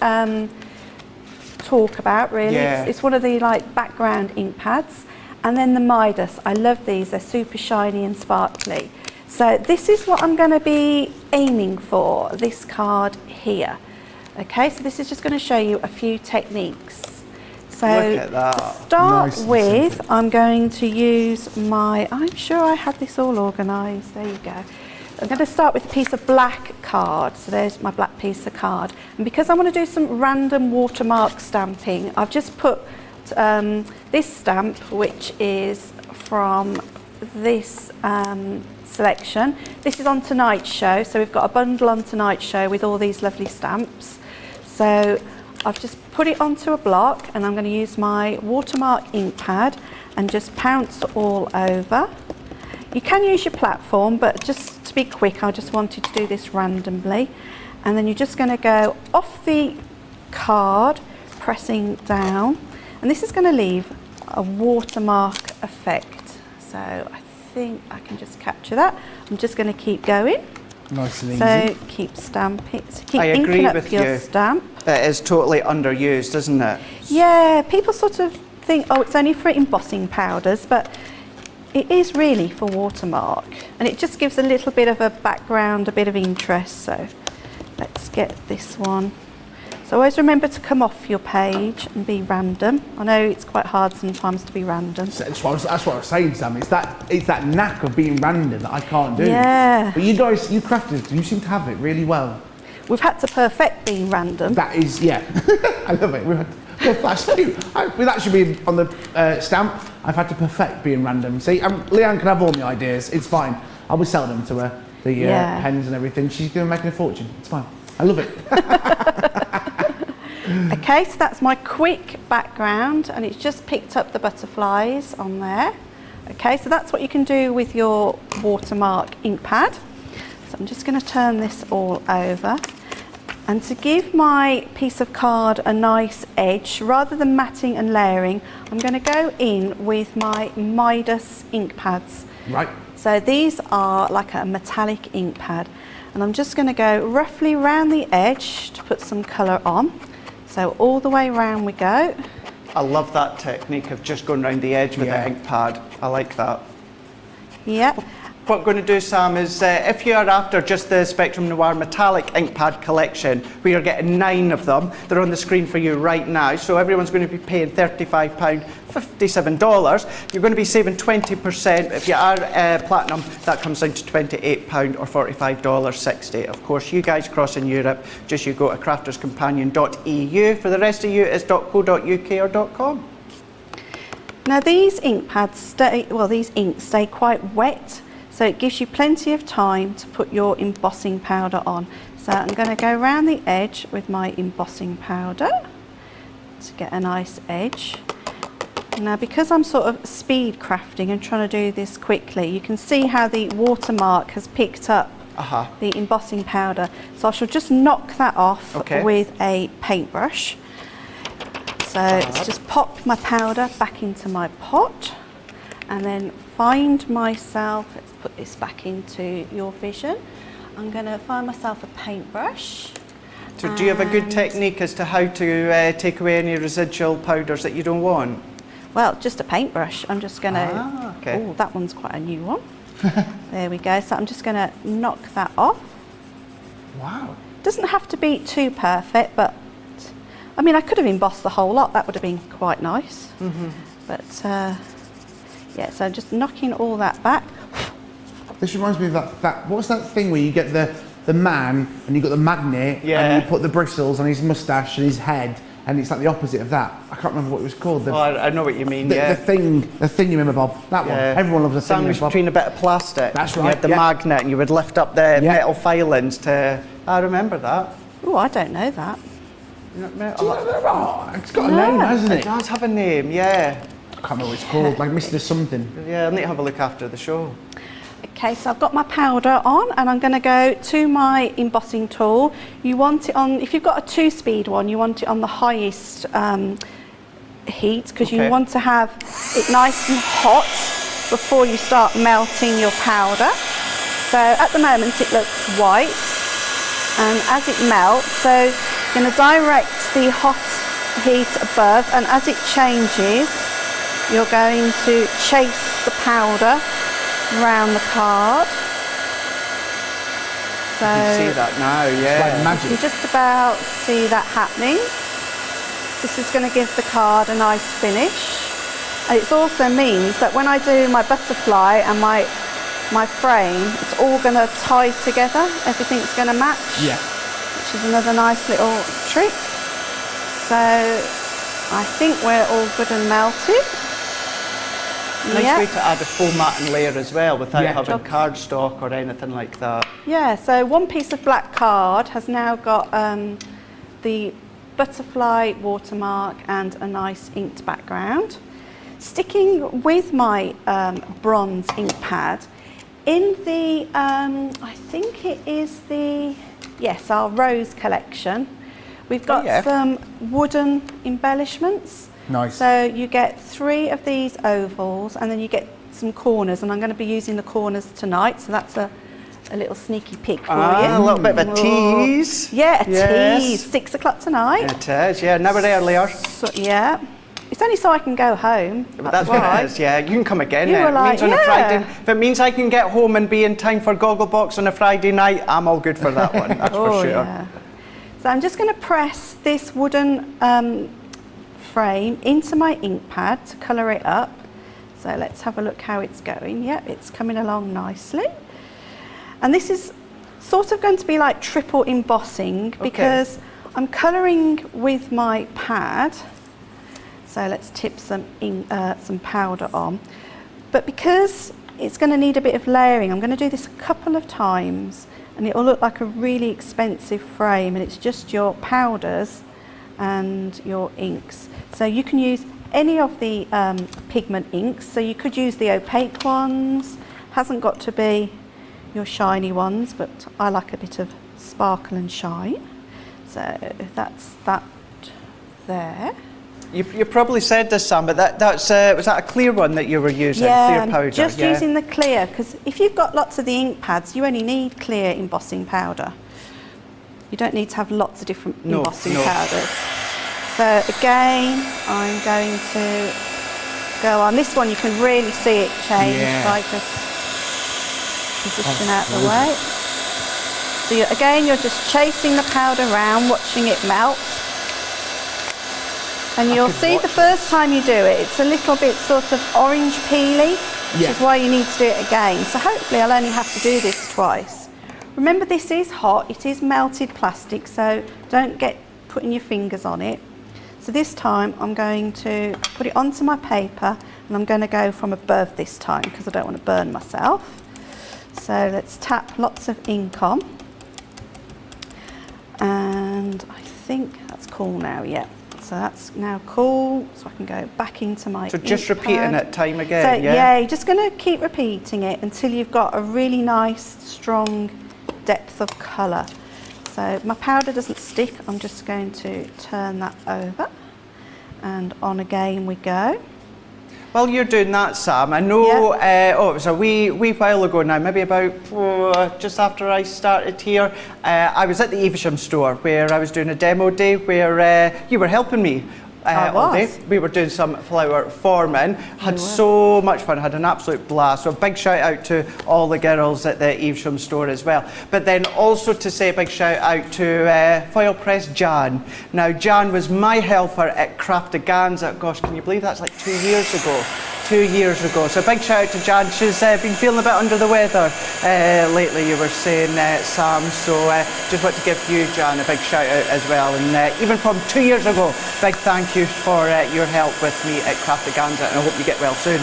Speaker 2: talk about, really.
Speaker 1: Yeah.
Speaker 2: It's one of the like background ink pads. And then the Midas. I love these. They're super shiny and sparkly. So this is what I'm going to be aiming for, this card here. Okay, so this is just going to show you a few techniques. So
Speaker 1: Look at that.
Speaker 2: to start
Speaker 3: Nice and
Speaker 2: with,
Speaker 3: simple.
Speaker 2: I'm going to use my, I'm sure I had this all organised, there you go. I'm going to start with a piece of black card. So there's my black piece of card. And because I want to do some random watermark stamping, I've just put this stamp, which is from this selection. This is on Tonight's Show, so we've got a bundle on Tonight's Show with all these lovely stamps. So I've just put it onto a block, and I'm going to use my Watermark ink pad and just pounce all over. You can use your platform, but just to be quick, I just wanted to do this randomly. And then you're just going to go off the card, pressing down, and this is going to leave a watermark effect. So I think I can just capture that. I'm just going to keep going.
Speaker 3: Nice and easy.
Speaker 2: So keep stamping, so keep
Speaker 1: I
Speaker 2: inking
Speaker 1: agree
Speaker 2: up
Speaker 1: with
Speaker 2: your
Speaker 1: you.
Speaker 2: stamp.
Speaker 1: It is totally underused, isn't it?
Speaker 2: Yeah, people sort of think, oh, it's only for embossing powders, but it is really for watermark. And it just gives a little bit of a background, a bit of interest. So let's get this one. So always remember to come off your page and be random. I know it's quite hard sometimes to be random.
Speaker 3: That's what I was saying, Sam. It's that knack of being random that I can't do.
Speaker 2: Yeah.
Speaker 3: But you guys, you crafters, you seem to have it really well.
Speaker 2: We've had to perfect being random.
Speaker 3: That is, yeah. I love it. Well, that's cute. With that should be on the stamp. I've had to perfect being random. See, Leanne can have all my ideas. It's fine. I will sell them to her. The
Speaker 2: Yeah.
Speaker 3: pens and everything. She's going to make a fortune. It's fine. I love it.
Speaker 2: Okay, so that's my quick background, and it's just picked up the butterflies on there. Okay, so that's what you can do with your Watermark ink pad. So I'm just going to turn this all over. And to give my piece of card a nice edge, rather than matting and layering, I'm going to go in with my Midas ink pads.
Speaker 3: Right.
Speaker 2: So these are like a metallic ink pad, and I'm just going to go roughly around the edge to put some colour on. So all the way around we go.
Speaker 1: I love that technique of just going around the edge with the ink pad. I like that.
Speaker 2: Yep.
Speaker 1: What we're going to do, Sam, is if you're after just the Spectrum Noir metallic ink pad collection, we are getting 9 of them. They're on the screen for you right now. So everyone's going to be paying £35, $57. You're going to be saving 20%. If you are platinum, that comes down to £28 or $45.60. Of course, you guys crossing Europe, just you go to crafterscompanion.eu. For the rest of you, it's .co.uk or .com.
Speaker 2: Now these ink pads these inks stay quite wet, so it gives you plenty of time to put your embossing powder on. So I'm going to go around the edge with my embossing powder to get a nice edge. Now because I'm sort of speed crafting and trying to do this quickly, you can see how the Watermark has picked up the embossing powder. So I shall just knock that off with a paintbrush. So let's just pop my powder back into my pot and then find myself, let's put this back into your vision. I'm going to find myself a paintbrush.
Speaker 1: So do you have a good technique as to how to take away any residual powders that you don't want?
Speaker 2: Well, just a paintbrush. I'm just going to, oh, that one's quite a new one. There we go. So I'm just going to knock that off.
Speaker 3: Wow.
Speaker 2: Doesn't have to be too perfect, but I mean, I could have embossed the whole lot. That would have been quite nice. But yeah, so just knocking all that back.
Speaker 3: This reminds me of that what's that thing where you get the man and you've got the magnet and you put the bristles on his moustache and his head, and it's like the opposite of that. I can't remember what it was called.
Speaker 1: I know what you mean,
Speaker 3: the thing you remember, Bob. That one. Everyone loves the thing.
Speaker 1: Sandwich between a bit of plastic.
Speaker 3: That's right.
Speaker 1: You had the magnet and you would lift up the metal filings to... I remember that.
Speaker 2: Oh, I don't know that.
Speaker 3: It's got a name, hasn't it?
Speaker 1: It does have a name, yeah.
Speaker 3: I can't remember what it's called, like Mr. Something.
Speaker 1: Yeah, I'll need to have a look after the show.
Speaker 2: Okay, so I've got my powder on and I'm going to go to my embossing tool. You want it on, if you've got a 2-speed one, you want it on the highest heat, because you want to have it nice and hot before you start melting your powder. So at the moment it looks white, and as it melts, so you're going to direct the hot heat above, and as it changes, you're going to chase the powder around the card. So
Speaker 1: you can see that now, yeah.
Speaker 3: It's like magic.
Speaker 2: You can just about see that happening. This is going to give the card a nice finish. And it also means that when I do my butterfly and my frame, it's all going to tie together. Everything's going to match.
Speaker 3: Yeah.
Speaker 2: Which is another nice little trick. So I think we're all good and melted.
Speaker 1: Nice way to add a format and layer as well without having cardstock or anything like that.
Speaker 2: Yeah, so one piece of black card has now got the butterfly watermark and a nice inked background. Sticking with my bronze ink pad, in the, I think it is the, yes, our Rose collection, we've got some wooden embellishments.
Speaker 3: Nice.
Speaker 2: So you get 3 of these ovals and then you get some corners, and I'm going to be using the corners tonight, so that's a little sneaky peek for you.
Speaker 1: A little bit of a tease.
Speaker 2: Yeah, a tease. 6 o'clock tonight.
Speaker 1: It is, yeah, never earlier.
Speaker 2: So, yeah. It's only so I can go home.
Speaker 1: That's what it is, yeah. You can come again
Speaker 2: You
Speaker 1: then.
Speaker 2: were like,
Speaker 1: on a Friday. If it means I can get home and be in time for Gogglebox on a Friday night, I'm all good for that one, that's for sure.
Speaker 2: Yeah. So I'm just going to press this wooden frame into my ink pad to colour it up. So let's have a look how it's going. Yep, it's coming along nicely. And this is sort of going to be like triple embossing because I'm colouring with my pad. So let's tip some powder on. But because it's going to need a bit of layering, I'm going to do this a couple of times and it will look like a really expensive frame, and it's just your powders and your inks. So you can use any of the pigment inks, so you could use the opaque ones, hasn't got to be your shiny ones, but I like a bit of sparkle and shine. So that's that there.
Speaker 1: You probably said this, Sam, but was that a clear one that you were using?
Speaker 2: Yeah,
Speaker 1: clear powder.
Speaker 2: I'm just using the clear, because if you've got lots of the ink pads, you only need clear embossing powder. You don't need to have lots of different embossing powders. So again, I'm going to go on. This one you can really see it change by just position out the way. So you're just chasing the powder around, watching it melt. And you'll see the first time you do it, it's a little bit sort of orange peely, which is why you need to do it again. So hopefully I'll only have to do this twice. Remember, this is hot, it is melted plastic, so don't get putting your fingers on it. So this time I'm going to put it onto my paper, and I'm going to go from above this time because I don't want to burn myself. So let's tap lots of ink on. And I think that's cool now, yeah. So that's now cool, so I can go back into my
Speaker 1: So just
Speaker 2: ink
Speaker 1: repeating
Speaker 2: pad.
Speaker 1: it time again,
Speaker 2: So,
Speaker 1: yeah?
Speaker 2: you're just going to keep repeating it until you've got a really nice, strong depth of colour. So my powder doesn't stick, I'm just going to turn that over, and on again we go.
Speaker 1: While you're doing that, Sam, I know, it was a wee while ago now, maybe about just after I started here, I was at the Evesham store where I was doing a demo day where you were helping me. All day. We were doing some flower forming, had so much fun, had an absolute blast. So a big shout out to all the girls at the Evesham store as well. But then also to say a big shout out to Foil Press Jan. Now Jan was my helper at Craftaganza. Gosh, can you believe that's like 2 years ago? 2 years ago. So a big shout out to Jan. She's been feeling a bit under the weather lately, you were saying, Sam. So just want to give you, Jan, a big shout out as well. And even from 2 years ago, big thank you for your help with me at Craftaganza, and I hope you get well soon.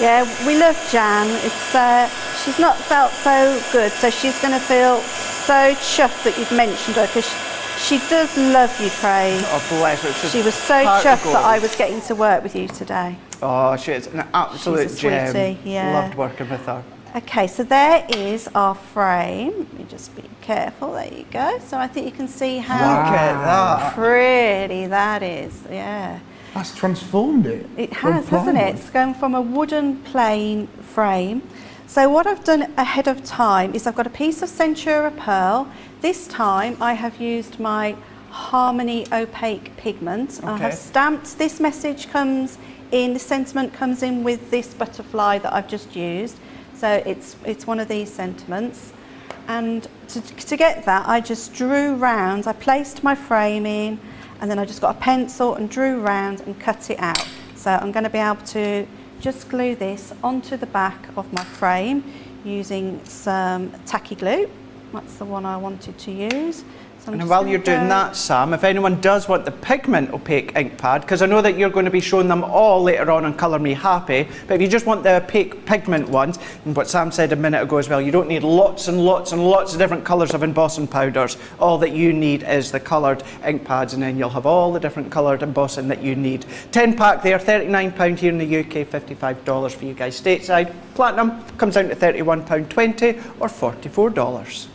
Speaker 2: Yeah, we love Jan. It's she's not felt so good, so she's going to feel so chuffed that you've mentioned her, because she does love you, Craig.
Speaker 1: Oh, bless her.
Speaker 2: She was so chuffed that I was getting to work with you today.
Speaker 1: Oh, she is an absolute gem.
Speaker 2: Sweetie, yeah.
Speaker 1: Loved working with her.
Speaker 2: Okay, so there is our frame. Let me just be careful. There you go. So I think you can see how
Speaker 1: Look at that.
Speaker 2: pretty that is. Yeah.
Speaker 3: That's transformed it.
Speaker 2: It has, hasn't it? It's going from a wooden plain frame. So what I've done ahead of time is I've got a piece of Centura Pearl. This time I have used my Harmony opaque pigment.
Speaker 1: Okay.
Speaker 2: I have stamped, this message comes in, the sentiment comes in with this butterfly that I've just used. So it's one of these sentiments. And to get that, I just drew round, I placed my frame in, and then I just got a pencil and drew round and cut it out. So I'm going to be able to just glue this onto the back of my frame using some tacky glue. That's the one I wanted to use. So
Speaker 1: And while you're doing that, Sam, if anyone does want the pigment opaque ink pad, because I know that you're going to be showing them all later on Colour Me Happy, but if you just want the opaque pigment ones, and what Sam said a minute ago as well, you don't need lots and lots and lots of different colours of embossing powders. All that you need is the coloured ink pads, and then you'll have all the different coloured embossing that you need. 10 pack there, £39 here in the UK, $55 for you guys stateside. Platinum comes down to £31.20 or $44.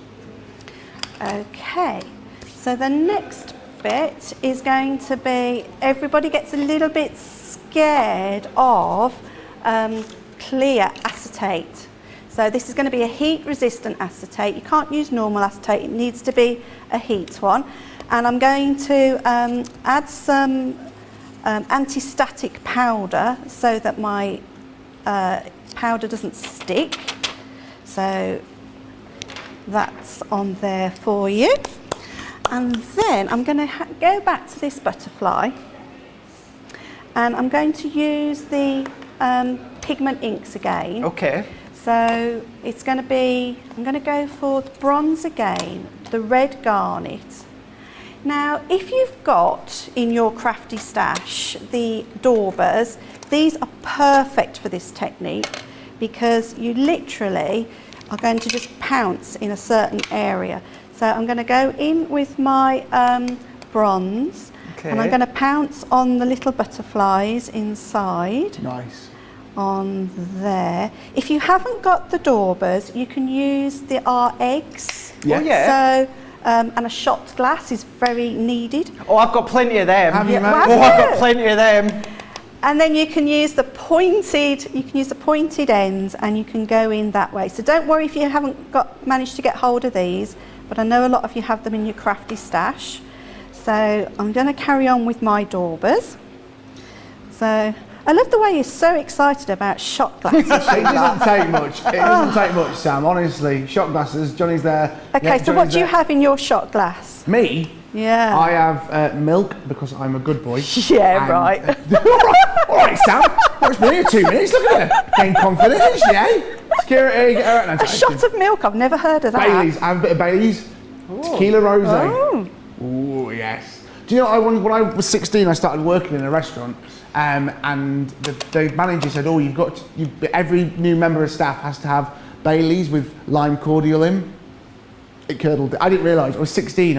Speaker 2: Okay, so the next bit is going to be, everybody gets a little bit scared of clear acetate. So this is going to be a heat resistant acetate. You can't use normal acetate, it needs to be a heat one. And I'm going to add some anti-static powder so that my powder doesn't stick. So that's on there for you. And then I'm going to go back to this butterfly, and I'm going to use the pigment inks again.
Speaker 1: Okay.
Speaker 2: So it's going to be, I'm going to go for the bronze again, the red garnet. Now, if you've got in your crafty stash the daubers, these are perfect for this technique, because you literally are going to just pounce in a certain area. So I'm going to go in with my bronze, and I'm going to pounce on the little butterflies inside.
Speaker 3: Nice.
Speaker 2: On there. If you haven't got the daubers, you can use our eggs.
Speaker 3: Yeah.
Speaker 1: Oh, yeah.
Speaker 2: So, and a shot glass is very needed.
Speaker 1: Oh, I've got plenty of them.
Speaker 3: Have you, mate?
Speaker 1: Oh, I've got plenty of them.
Speaker 2: And then you can use the pointed ends, and you can go in that way. So don't worry if you haven't managed to get hold of these, but I know a lot of you have them in your crafty stash. So I'm going to carry on with my daubers. So I love the way you're so excited about shot glasses.
Speaker 3: It doesn't take much. It doesn't take much, Sam. Honestly, shot glasses. Johnny's there.
Speaker 2: Okay,
Speaker 3: Yeah,
Speaker 2: so
Speaker 3: Johnny's
Speaker 2: what do you
Speaker 3: there.
Speaker 2: have in your shot glass?
Speaker 3: Me?
Speaker 2: Yeah.
Speaker 3: I have milk because I'm a good boy.
Speaker 2: Yeah,
Speaker 3: And-
Speaker 2: right.
Speaker 3: all right, Sam. It's been here 2 minutes. Look at her. Gain confidence, yeah. Security. Get her out.
Speaker 2: A shot of milk. I've never heard of that.
Speaker 3: Baileys. I have a bit of Baileys. Tequila rosé.
Speaker 2: Oh.
Speaker 3: Ooh, yes. Do you know, when I was 16, I started working in a restaurant, and the manager said, "Oh, every new member of staff has to have Baileys with lime cordial in." It curdled. I didn't realise. I was 16.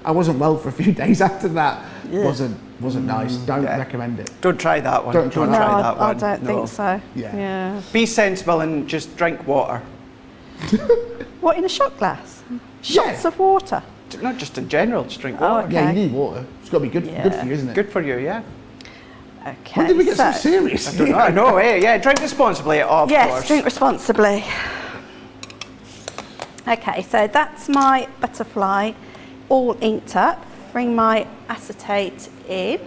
Speaker 3: I wasn't well for a few days after that.
Speaker 2: Yeah.
Speaker 3: Wasn't nice. Don't recommend it.
Speaker 1: Don't try that one.
Speaker 3: Don't try
Speaker 2: No,
Speaker 1: that one.
Speaker 2: I don't
Speaker 1: No.
Speaker 2: think so.
Speaker 3: Yeah.
Speaker 1: Be sensible and just drink water.
Speaker 2: What, in a shot glass? Shots
Speaker 3: Yeah.
Speaker 2: of water?
Speaker 1: Not just in general, just drink
Speaker 2: Oh,
Speaker 1: water.
Speaker 2: okay.
Speaker 3: Yeah, you need water. It's got to be good for you, isn't it?
Speaker 1: Good for you, yeah.
Speaker 2: Okay.
Speaker 3: When did we get so serious?
Speaker 1: I don't know. I know, yeah, drink responsibly, of
Speaker 2: Yes,
Speaker 1: course.
Speaker 2: drink responsibly. Okay, so that's my butterfly all inked up. Bring my acetate in,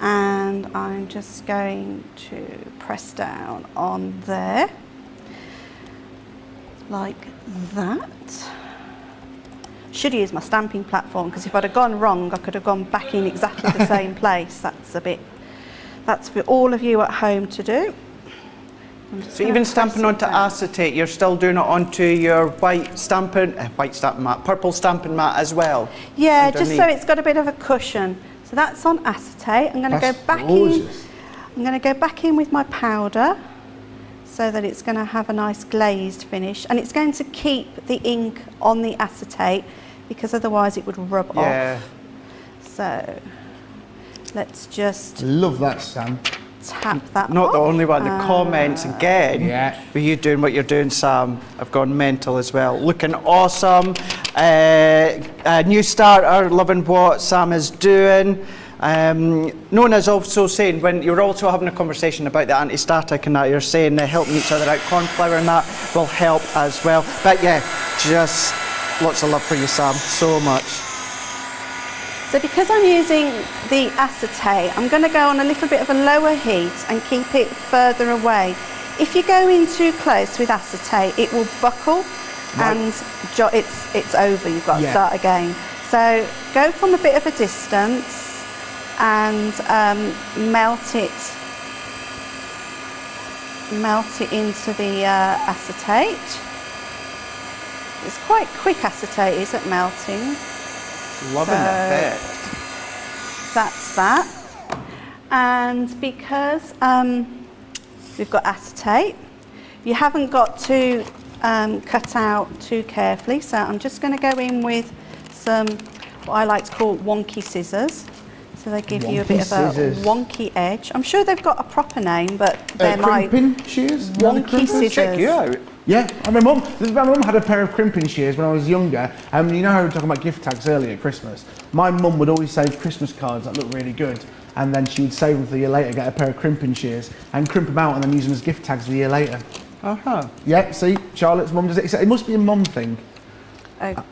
Speaker 2: and I'm just going to press down on there, like that. Should use my stamping platform, because if I'd have gone wrong, I could have gone back in exactly the same place. That's for all of you at home to do.
Speaker 1: So even stamping onto acetate, you're still doing it onto your white stamping mat, purple stamping mat as well?
Speaker 2: Yeah, just so
Speaker 1: underneath.
Speaker 2: it's got a bit of a cushion. So that's on acetate. I'm going to go
Speaker 3: That's
Speaker 2: back
Speaker 3: gorgeous.
Speaker 2: in. I'm going to go back in with my powder, so that it's going to have a nice glazed finish, and it's going to keep the ink on the acetate, because otherwise it would rub
Speaker 1: Yeah.
Speaker 2: off. So let's just
Speaker 3: Love that, Sam.
Speaker 2: tap that
Speaker 1: Not
Speaker 2: off.
Speaker 1: the only one. The comments again.
Speaker 3: Yeah.
Speaker 1: For you doing what you're doing, Sam, I've gone mental as well. Looking awesome. A new starter, loving what Sam is doing. Nona's also saying, when you're also having a conversation about the anti-static and that, you're saying helping each other out, cornflour and that will help as well. But yeah, just lots of love for you, Sam, so much.
Speaker 2: So because I'm using the acetate, I'm going to go on a little bit of a lower heat and keep it further away. If you go in too close with acetate, it will buckle, and it's over. You've got to start again. So go from a bit of a distance and melt it into the acetate. It's quite quick acetate, is it, melting?
Speaker 1: Loving the effect.
Speaker 2: That's that. And because we've got acetate, you haven't got to cut out too carefully, so I'm just going to go in with some, what I like to call wonky scissors. So they give you a bit of a wonky edge. I'm sure they've got a proper name, but they're my
Speaker 3: Crimping shears?
Speaker 2: wonky scissors.
Speaker 1: Check you out.
Speaker 3: Yeah, and my mum had a pair of crimping shears when I was younger. You know how we were talking about gift tags earlier at Christmas? My mum would always save Christmas cards that looked really good, and then she would save them for the year later, get a pair of crimping shears, and crimp them out and then use them as gift tags the year later.
Speaker 1: Uh-huh.
Speaker 3: Yeah, see, Charlotte's mum does it. It must be a mum thing.
Speaker 2: Okay.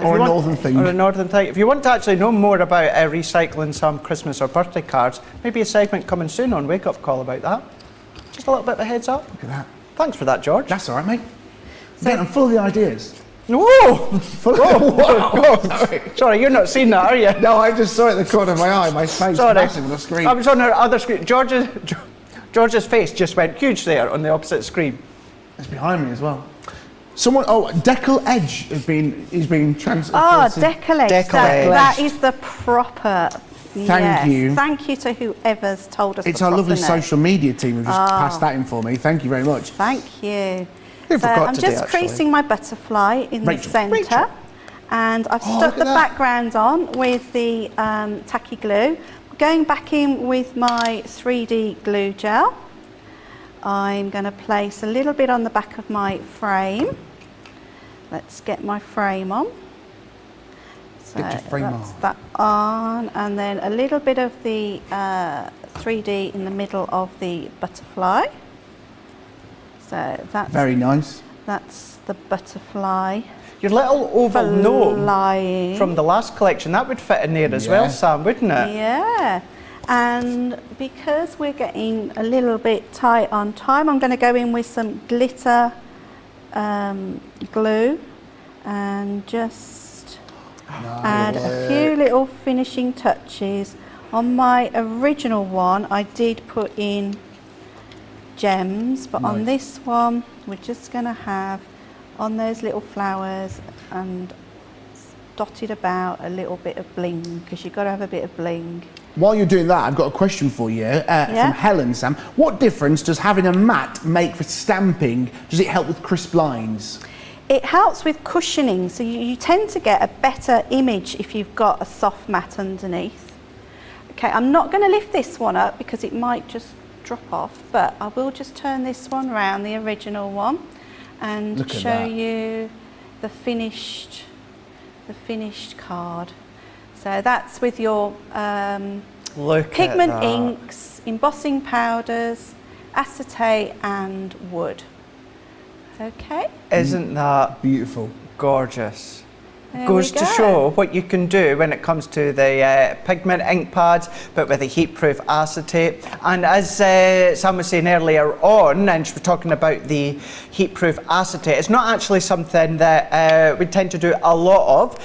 Speaker 3: Or a northern thing.
Speaker 1: Or a northern thing. If you want to actually know more about recycling some Christmas or birthday cards, maybe a segment coming soon on Wake Up Call about that. Just a little bit of a heads up.
Speaker 3: Look at that.
Speaker 1: Thanks for that, George.
Speaker 3: That's all right, mate. Again, I'm full of the ideas.
Speaker 1: Whoa!
Speaker 3: Sorry.
Speaker 1: Sorry, you're not seeing that, are you?
Speaker 3: No, I just saw it in the corner of my eye. My face
Speaker 1: Sorry.
Speaker 3: massive on the screen.
Speaker 1: I was on our other screen. George's face just went huge there on the opposite screen.
Speaker 3: It's behind me as well. Decal Edge is being transferred.
Speaker 2: Oh, Decal Edge.
Speaker 1: Decal Edge.
Speaker 2: That is the proper.
Speaker 3: Thank you.
Speaker 2: Thank you to whoever's told us.
Speaker 3: It's
Speaker 2: the
Speaker 3: our
Speaker 2: proper
Speaker 3: lovely
Speaker 2: name.
Speaker 3: social media team who just passed that in for me. Thank you very much.
Speaker 2: Thank you.
Speaker 1: forgot
Speaker 2: I'm
Speaker 1: today,
Speaker 2: just
Speaker 1: actually.
Speaker 2: creasing my butterfly in the centre. And I've stuck the background on with the tacky glue. Going back in with my 3D glue gel. I'm going to place a little bit on the back of my frame. Let's get my frame on. So that's that on, and then a little bit of the 3D in the middle of the butterfly. So that's
Speaker 3: very nice.
Speaker 2: That's the butterfly.
Speaker 1: Your little oval gnome from the last collection, that would fit in there as well, Sam, wouldn't it?
Speaker 2: Yeah. And because we're getting a little bit tight on time, I'm going to go in with some glitter glue and just add a few little finishing touches. On my original one, I did put in gems, but on this one, we're just going to have on those little flowers and dotted about a little bit of bling, because you've got to have a bit of bling.
Speaker 3: While you're doing that, I've got a question for you from Helen, Sam. What difference does having a mat make for stamping? Does it help with crisp lines?
Speaker 2: It helps with cushioning, so you tend to get a better image if you've got a soft mat underneath. Okay, I'm not going to lift this one up because it might just drop off, but I will just turn this one around, the original one, and show you the finished card. So that's with your pigment inks, embossing powders, acetate and wood. Okay.
Speaker 1: Isn't that
Speaker 3: beautiful?
Speaker 1: Gorgeous. Goes to show what you can do when it comes to the pigment ink pads, but with a heat-proof acetate. And as Sam was saying earlier on, and she was talking about the heat-proof acetate, it's not actually something that we tend to do a lot of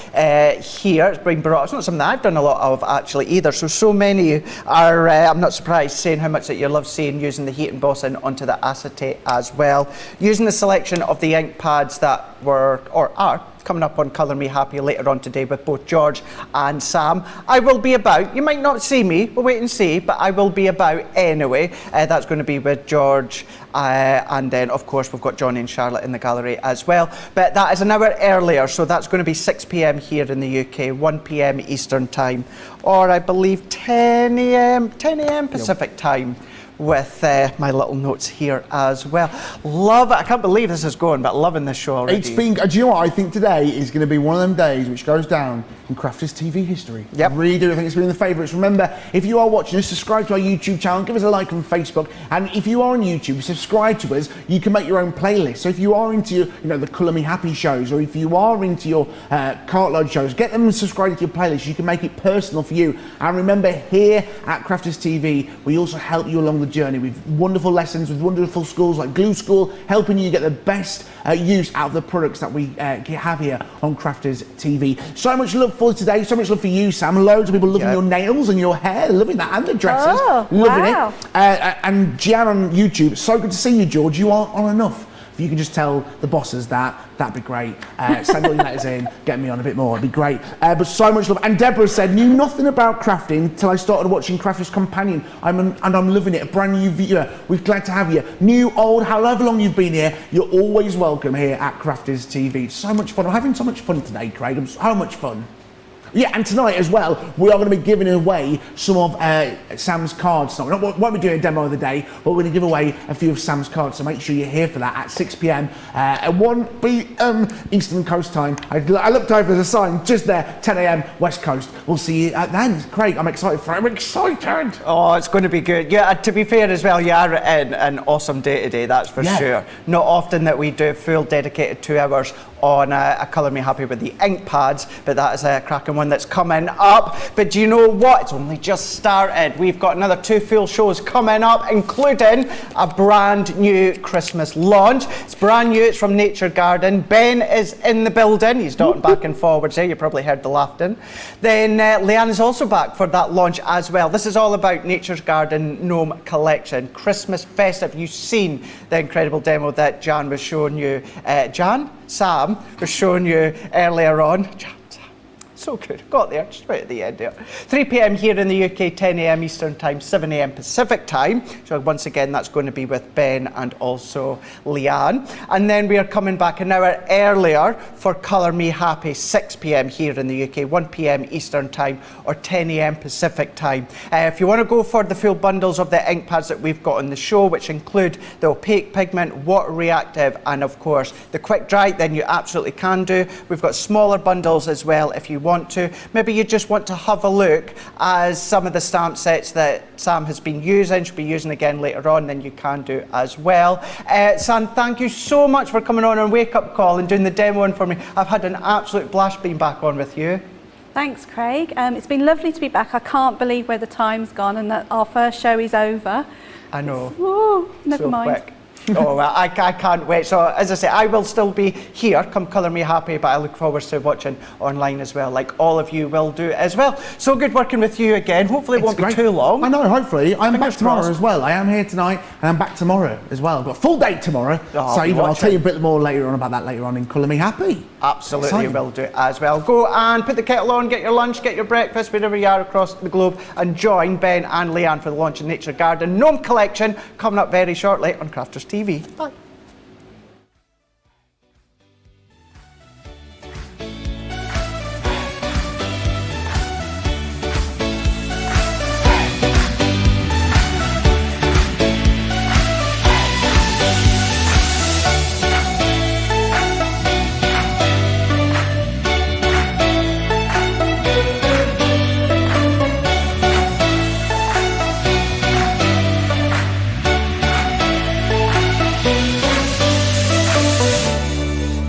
Speaker 1: here. It's being brought. It's not something that I've done a lot of actually either. So many are, I'm not surprised, saying how much that you love seeing using the heat embossing onto the acetate as well. Using the selection of the ink pads that were, or are, coming up on Colour Me Happy later on today with both George and Sam. I will be about, you might not see me, we'll wait and see, but I will be about anyway. That's going to be with George, and then of course we've got Johnny and Charlotte in the gallery as well. But that is an hour earlier, so that's going to be 6 p.m. here in the UK, 1 p.m. Eastern time, or I believe 10 a.m. Pacific time, with my little notes here as well. Love it. I can't believe this is going, but loving this show already.
Speaker 3: It's been, do you know what? I think today is going to be one of them days which goes down in Crafters TV history.
Speaker 1: Yep.
Speaker 3: I really do. I think it's been in the favourites. Remember, if you are watching us, subscribe to our YouTube channel, give us a like on Facebook, and if you are on YouTube, subscribe to us. You can make your own playlist. So if you are into, the Colour Me Happy shows, or if you are into your cartload shows, get them subscribed to your playlist. You can make it personal for you. And remember, here at Crafters TV, we also help you along the journey with wonderful lessons, with wonderful schools like Glue School, helping you get the best use out of the products that we have here on Crafters TV. So much love for today, so much love for you, Sam. Loads of people loving your nails and your hair, loving that, and the dresses, loving it. And Gian on YouTube, so good to see you, George. You are on enough. If you can just tell the bosses that'd be great. Send all your letters in, get me on a bit more, it'd be great. But so much love. And Deborah said, knew nothing about crafting till I started watching Crafters Companion. And I'm loving it. A brand new viewer. We're glad to have you. New, old, however long you've been here, you're always welcome here at Crafters TV. So much fun. I'm having so much fun today, Craig. So much fun. Yeah, and tonight as well, we are going to be giving away some of Sam's cards. We won't be doing a demo of the day, but we're going to give away a few of Sam's cards, so make sure you're here for that at 6 p.m. At 1 p.m. Eastern Coast time. I looked over the sign just there, 10 a.m. West Coast. We'll see you at then. Craig, I'm excited for it. I'm excited.
Speaker 1: Oh, it's going to be good. Yeah, to be fair as well, you are in an awesome day today, that's for sure. Not often that we do full dedicated 2 hours on a Colour Me Happy with the ink pads, but that is a cracking one that's coming up. But do you know what? It's only just started. We've got another 2 full shows coming up, including a brand new Christmas launch. It's brand new, it's from Nature Garden. Ben is in the building. He's dotting back and forwards there. You probably heard the laughing. Then Leanne is also back for that launch as well. This is all about Nature's Garden Gnome Collection. Christmas festive. You've seen the incredible demo that Jan was showing you. Sam was showing you earlier on. So good, got there, just about at the end there. 3 p.m. here in the UK, 10 a.m. Eastern Time, 7 a.m. Pacific Time. So once again, that's going to be with Ben and also Leanne. And then we are coming back an hour earlier for Colour Me Happy, 6 p.m. here in the UK, 1 p.m. Eastern Time or 10 a.m. Pacific Time. If you want to go for the full bundles of the ink pads that we've got on the show, which include the opaque pigment, water reactive, and of course the quick dry, then you absolutely can do. We've got smaller bundles as well if you want to. Maybe you just want to have a look as some of the stamp sets that Sam has been using, she'll be using again later on, then you can do as well. Sam, thank you so much for coming on Wake Up Call and doing the demo for me. I've had an absolute blast being back on with you.
Speaker 2: Thanks, Craig. It's been lovely to be back. I can't believe where the time's gone and that our first show is over.
Speaker 1: I know.
Speaker 2: Oh, never
Speaker 1: so
Speaker 2: mind.
Speaker 1: Quick. Oh, well, I can't wait. So, as I say, I will still be here, come Colour Me Happy, but I look forward to watching online as well, like all of you will do as well. So good working with you again. Hopefully it won't be too long.
Speaker 3: I know, hopefully. I'm back tomorrow
Speaker 1: crossed.
Speaker 3: as well. I am here tonight and I'm back tomorrow as well. I've got a full day tomorrow.
Speaker 1: Oh,
Speaker 3: So I'll tell you a bit more later on about that later on in Colour Me Happy.
Speaker 1: Absolutely,
Speaker 3: Exciting.
Speaker 1: will do as well. Go and put the kettle on, get your lunch, get your breakfast, wherever you are across the globe, and join Ben and Leanne for the launch of Nature Garden Gnome Collection coming up very shortly on Crafters TV. Bye.